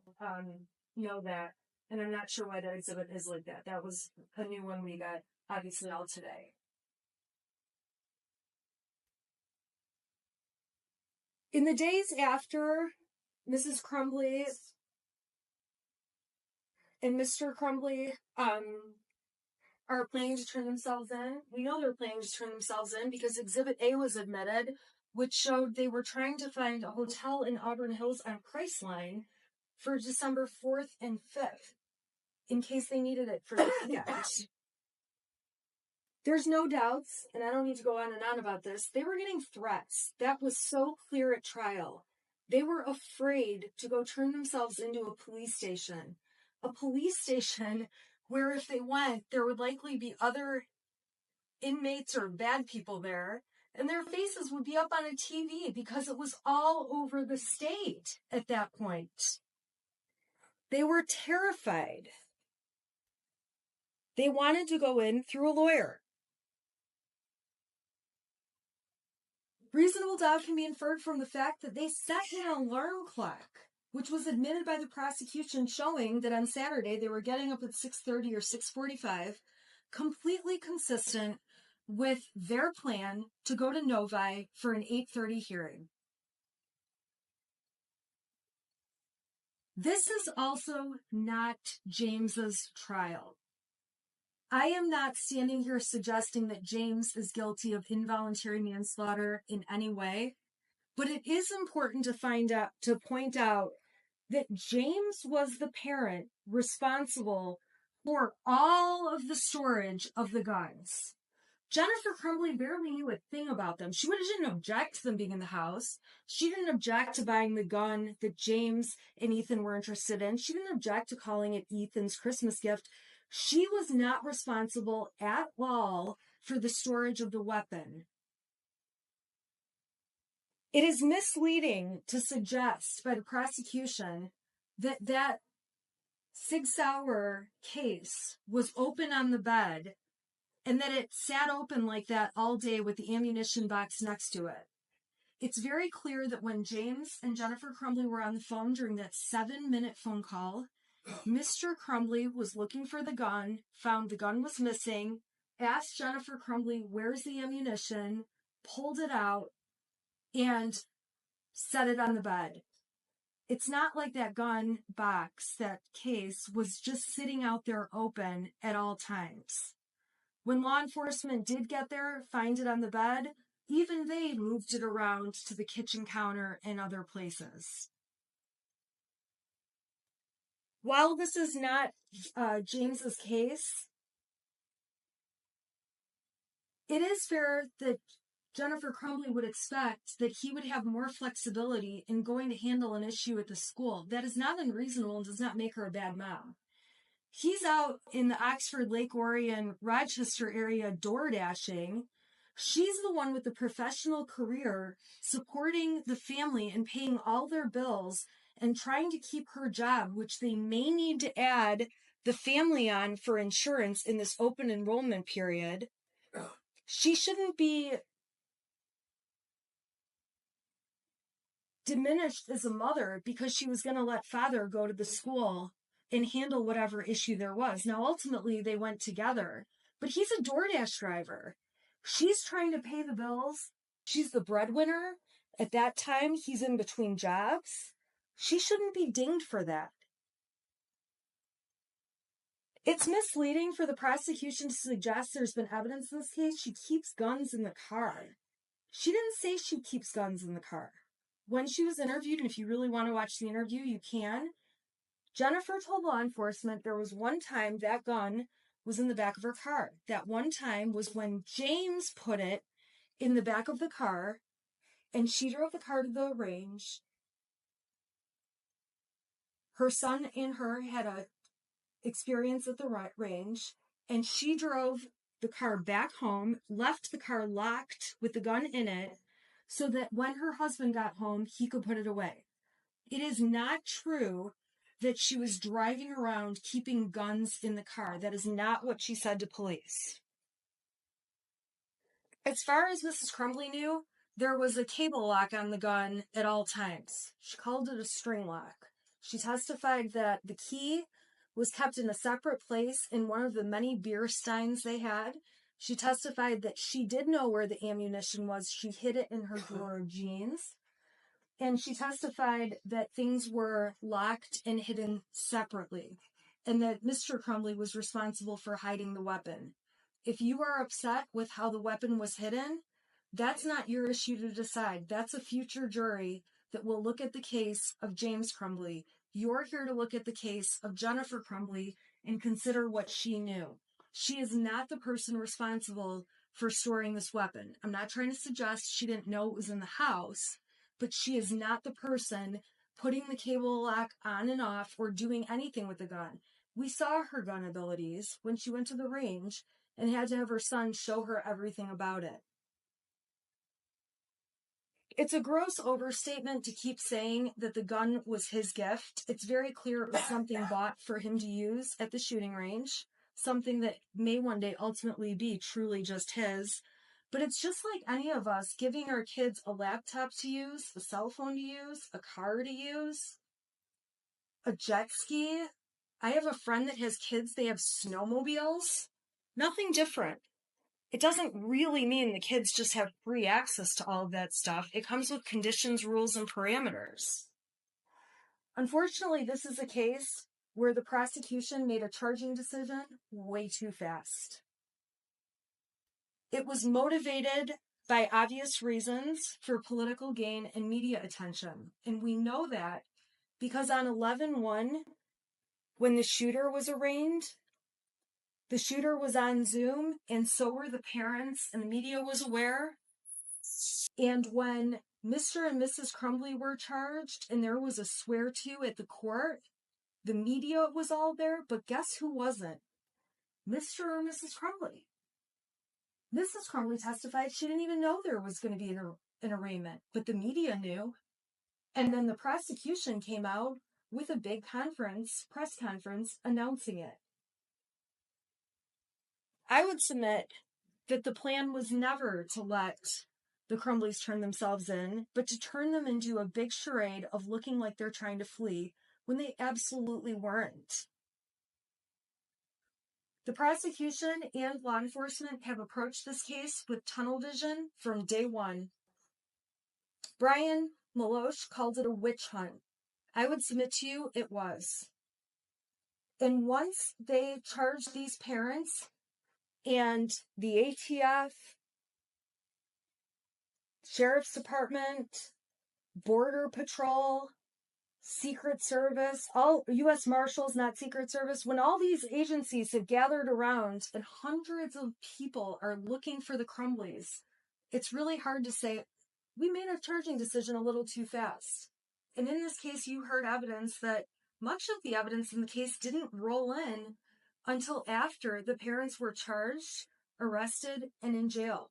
that, and I'm not sure why that exhibit is like that. That was a new one we got, obviously, all today. In the days after Mrs. Crumbley and Mr. Crumbley are planning to turn themselves in, we know they're planning to turn themselves in because Exhibit A was admitted, which showed they were trying to find a hotel in Auburn Hills on Priceline for December 4th and 5th, in case they needed it for the weekend. There's no doubts, and I don't need to go on and on about this, they were getting threats. That was so clear at trial. They were afraid to go turn themselves into a police station. A police station where if they went, there would likely be other inmates or bad people there, and their faces would be up on a TV because it was all over the state at that point. They were terrified. They wanted to go in through a lawyer. Reasonable doubt can be inferred from the fact that they set an alarm clock, which was admitted by the prosecution, showing that on Saturday they were getting up at 6:30 or 6:45, completely consistent with their plan to go to Novi for an 8:30 hearing. This is also not James's trial. I am not standing here suggesting that James is guilty of involuntary manslaughter in any way, but it is important to point out that James was the parent responsible for all of the storage of the guns. Jennifer Crumbley barely knew a thing about them. She didn't object to them being in the house. She didn't object to buying the gun that James and Ethan were interested in. She didn't object to calling it Ethan's Christmas gift. She was not responsible at all for the storage of the weapon. It is misleading to suggest by the prosecution that Sig Sauer case was open on the bed and that it sat open like that all day with the ammunition box next to it. It's very clear that when James and Jennifer Crumbley were on the phone during that 7-minute phone call, Mr. Crumbley was looking for the gun, found the gun was missing, asked Jennifer Crumbley, where's the ammunition, pulled it out, and set it on the bed. It's not like that gun box, that case, was just sitting out there open at all times. When law enforcement did get there, find it on the bed, even they moved it around to the kitchen counter and other places. While this is not James's case, it is fair that Jennifer Crumbley would expect that he would have more flexibility in going to handle an issue at the school. That is not unreasonable and does not make her a bad mom. He's out in the Oxford, Lake Orion, Rochester area door dashing. She's the one with the professional career supporting the family and paying all their bills and trying to keep her job, which they may need to add the family on for insurance in this open enrollment period. She shouldn't be diminished as a mother because she was going to let father go to the school and handle whatever issue there was. Now, ultimately, they went together, but he's a DoorDash driver. She's trying to pay the bills. She's the breadwinner. At that time, he's in between jobs. She shouldn't be dinged for that. It's misleading for the prosecution to suggest there's been evidence in this case. She keeps guns in the car. She didn't say she keeps guns in the car. When she was interviewed, and if you really want to watch the interview, you can, Jennifer told law enforcement there was one time that gun was in the back of her car. That one time was when James put it in the back of the car, and she drove the car to the range. Her son and her had a experience at the range, and she drove the car back home, left the car locked with the gun in it, so that when her husband got home, he could put it away. It is not true that she was driving around keeping guns in the car. That is not what she said to police. As far as Mrs. Crumbley knew, there was a cable lock on the gun at all times. She called it a string lock. She testified that the key was kept in a separate place in one of the many beer steins they had. She testified that she did know where the ammunition was. She hid it in her drawer of jeans. And she testified that things were locked and hidden separately, and that Mr. Crumbley was responsible for hiding the weapon. If you are upset with how the weapon was hidden, that's not your issue to decide. That's a future jury that will look at the case of James Crumbley. You're here to look at the case of Jennifer Crumbley and consider what she knew. She is not the person responsible for storing this weapon. I'm not trying to suggest she didn't know it was in the house, but she is not the person putting the cable lock on and off or doing anything with the gun. We saw her gun abilities when she went to the range and had to have her son show her everything about it. It's a gross overstatement to keep saying that the gun was his gift. It's very clear it was something bought for him to use at the shooting range, something that may one day ultimately be truly just his. But it's just like any of us giving our kids a laptop to use, a cell phone to use, a car to use, a jet ski. I have a friend that has kids, they have snowmobiles. Nothing different. It doesn't really mean the kids just have free access to all of that stuff. It comes with conditions, rules, and parameters. Unfortunately, this is a case where the prosecution made a charging decision way too fast. It was motivated by obvious reasons for political gain and media attention. And we know that because on 11/1, when the shooter was arraigned, the shooter was on Zoom, and so were the parents, and the media was aware. And when Mr. and Mrs. Crumbley were charged, and there was a swear-to at the court, the media was all there, but guess who wasn't? Mr. or Mrs. Crumbley. Mrs. Crumbley testified she didn't even know there was going to be an arraignment, but the media knew. And then the prosecution came out with a big press conference, announcing it. I would submit that the plan was never to let the Crumbleys turn themselves in, but to turn them into a big charade of looking like they're trying to flee when they absolutely weren't. The prosecution and law enforcement have approached this case with tunnel vision from day one. Brian, Milosh called it a witch hunt. I would submit to you it was. And once they charged these parents and the ATF, Sheriff's Department, Border Patrol, Secret Service, all U.S. Marshals, not Secret Service, when all these agencies have gathered around and hundreds of people are looking for the Crumbleys, it's really hard to say, we made a charging decision a little too fast. And in this case, you heard evidence that much of the evidence in the case didn't roll in until after the parents were charged, arrested, and in jail.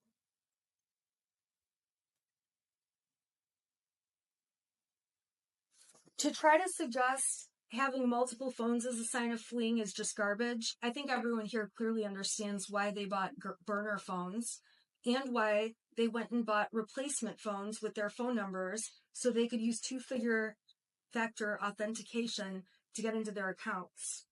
To try to suggest having multiple phones as a sign of fleeing is just garbage. I think everyone here clearly understands why they bought burner phones and why they went and bought replacement phones with their phone numbers so they could use two-factor authentication to get into their accounts.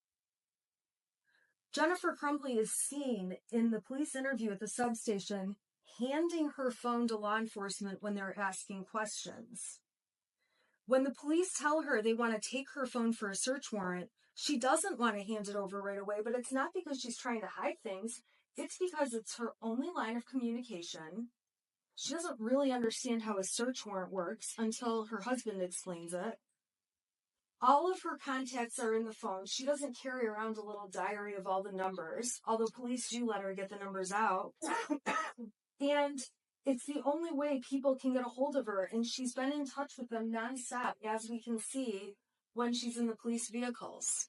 Jennifer Crumbley is seen in the police interview at the substation handing her phone to law enforcement when they're asking questions. When the police tell her they want to take her phone for a search warrant, she doesn't want to hand it over right away, but it's not because she's trying to hide things. It's because it's her only line of communication. She doesn't really understand how a search warrant works until her husband explains it. All of her contacts are in the phone. She doesn't carry around a little diary of all the numbers, although police do let her get the numbers out. And it's the only way people can get a hold of her, and she's been in touch with them nonstop, as we can see when she's in the police vehicles.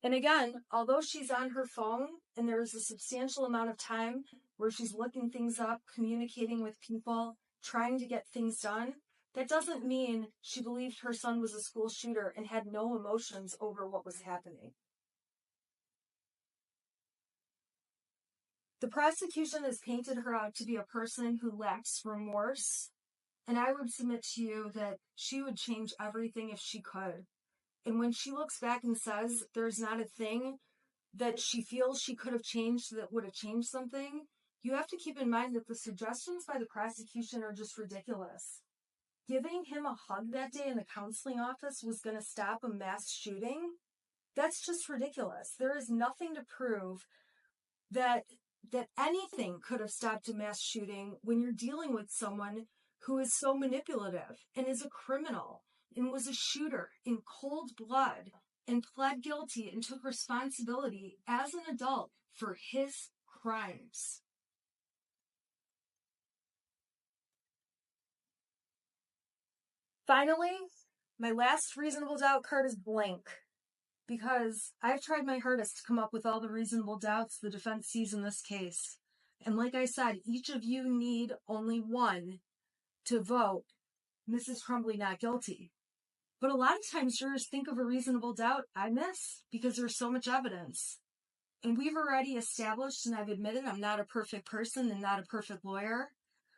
And again, although she's on her phone, and there's a substantial amount of time where she's looking things up, communicating with people, trying to get things done, that doesn't mean she believed her son was a school shooter and had no emotions over what was happening. The prosecution has painted her out to be a person who lacks remorse, and I would submit to you that she would change everything if she could. And when she looks back and says there's not a thing that she feels she could have changed that would have changed something, you have to keep in mind that the suggestions by the prosecution are just ridiculous. Giving him a hug that day in the counseling office was going to stop a mass shooting? That's just ridiculous. There is nothing to prove that anything could have stopped a mass shooting when you're dealing with someone who is so manipulative and is a criminal and was a shooter in cold blood and pled guilty and took responsibility as an adult for his crimes. Finally, my last reasonable doubt card is blank, because I've tried my hardest to come up with all the reasonable doubts the defense sees in this case. And like I said, each of you need only one to vote Mrs. Crumbley not guilty. But a lot of times jurors think of a reasonable doubt I miss because there's so much evidence. And we've already established, and I've admitted I'm not a perfect person and not a perfect lawyer.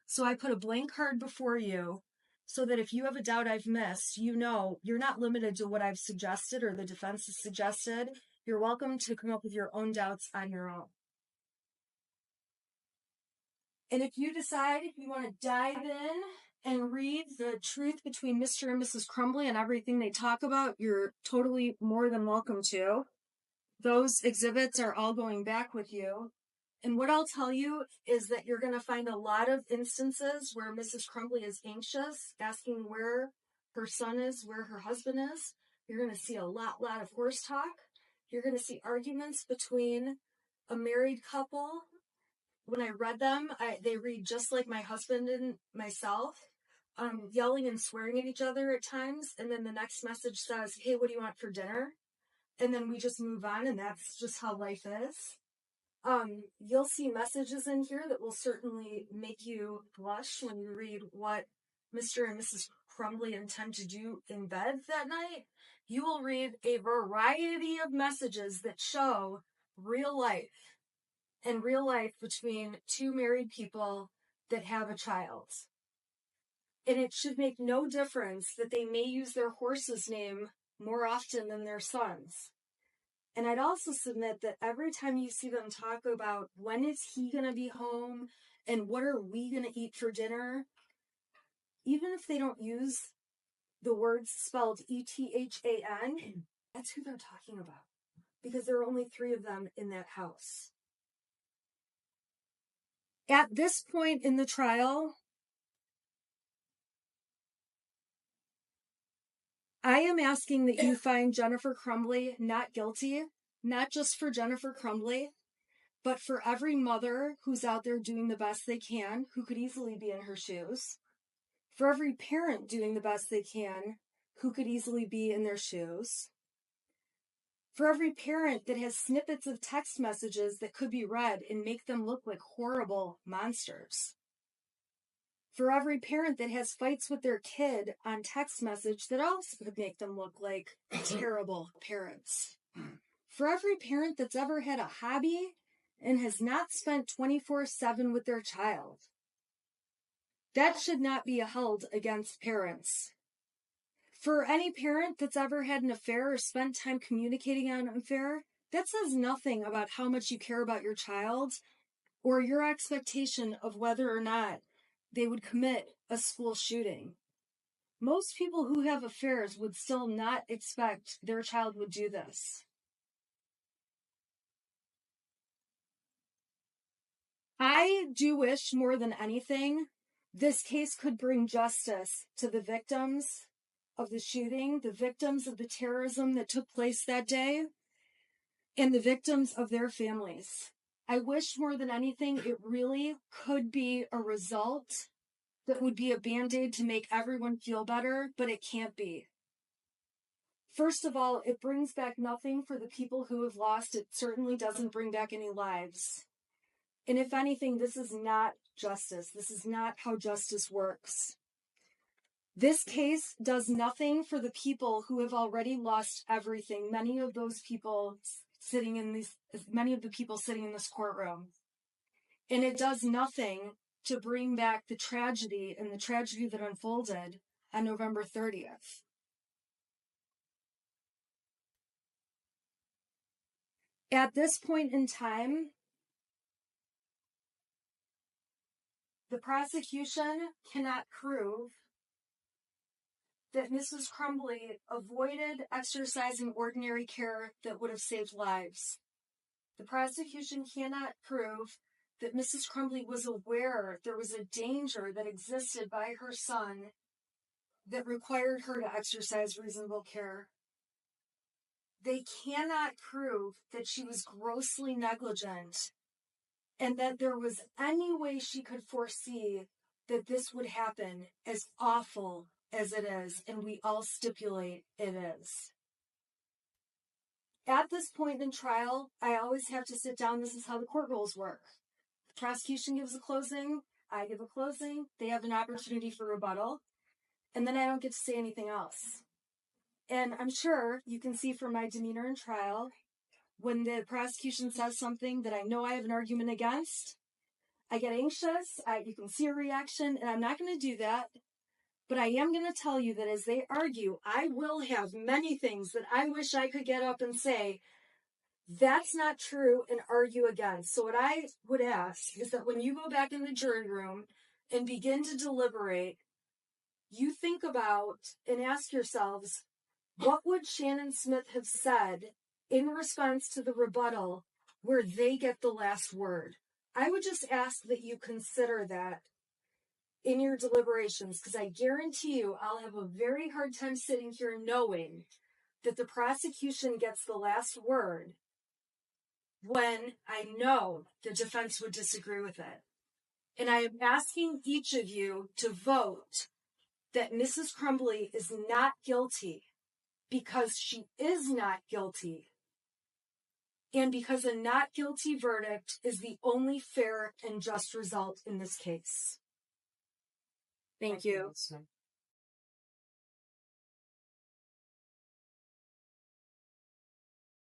So I put a blank card before you so that if you have a doubt I've missed, you know you're not limited to what I've suggested or the defense has suggested. You're welcome to come up with your own doubts on your own. And if you decide you want to dive in and read the truth between Mr. and Mrs. Crumbley and everything they talk about, you're totally more than welcome to. Those exhibits are all going back with you. And what I'll tell you is that you're going to find a lot of instances where Mrs. Crumbley is anxious, asking where her son is, where her husband is. You're going to see a lot of horse talk. You're going to see arguments between a married couple. When I read them, they read just like my husband and myself, yelling and swearing at each other at times. And then the next message says, hey, what do you want for dinner? And then we just move on, and that's just how life is. You'll see messages in here that will certainly make you blush when you read what Mr. and Mrs. Crumbley intend to do in bed that night. You will read a variety of messages that show real life and real life between two married people that have a child. And it should make no difference that they may use their horse's name more often than their son's. And I'd also submit that every time you see them talk about when is he going to be home and what are we going to eat for dinner, even if they don't use the words spelled ETHAN, that's who they're talking about, because there are only 3 of them in that house. At this point in the trial, I am asking that you find Jennifer Crumbley not guilty, not just for Jennifer Crumbley, but for every mother who's out there doing the best they can, who could easily be in her shoes, for every parent doing the best they can, who could easily be in their shoes, for every parent that has snippets of text messages that could be read and make them look like horrible monsters, for every parent that has fights with their kid on text message that also could make them look like terrible parents, for every parent that's ever had a hobby and has not spent 24/7 with their child. That should not be held against parents. For any parent that's ever had an affair or spent time communicating on an affair, that says nothing about how much you care about your child or your expectation of whether or not they would commit a school shooting. Most people who have affairs would still not expect their child would do this. I do wish more than anything this case could bring justice to the victims of the shooting, the victims of the terrorism that took place that day, and the victims of their families. I wish more than anything it really could be a result that would be a Band-Aid to make everyone feel better, but it can't be. First of all, it brings back nothing for the people who have lost. It certainly doesn't bring back any lives. And if anything, this is not justice. This is not how justice works. This case does nothing for the people who have already lost everything. Many of the people sitting in this courtroom. And it does nothing to bring back the tragedy and the tragedy that unfolded on November 30th. At this point in time, the prosecution cannot prove that Mrs. Crumbley avoided exercising ordinary care that would have saved lives. The prosecution cannot prove that Mrs. Crumbley was aware there was a danger that existed by her son that required her to exercise reasonable care. They cannot prove that she was grossly negligent and that there was any way she could foresee that this would happen, as awful as it is, and we all stipulate it is. At this point in trial, I always have to sit down. This is how the court rules work. The prosecution gives a closing, I give a closing, they have an opportunity for rebuttal, and then I don't get to say anything else. And I'm sure you can see from my demeanor in trial, when the prosecution says something that I know I have an argument against, I get anxious, you can see a reaction, and I'm not going to do that. But I am going to tell you that as they argue, I will have many things that I wish I could get up and say, that's not true, and argue against. So what I would ask is that when you go back in the jury room and begin to deliberate, you think about and ask yourselves, what would Shannon Smith have said in response to the rebuttal where they get the last word? I would just ask that you consider that in your deliberations, because I guarantee you I'll have a very hard time sitting here knowing that the prosecution gets the last word when I know the defense would disagree with it. And I am asking each of you to vote that Mrs. Crumbley is not guilty, because she is not guilty, and because a not guilty verdict is the only fair and just result in this case. Thank you.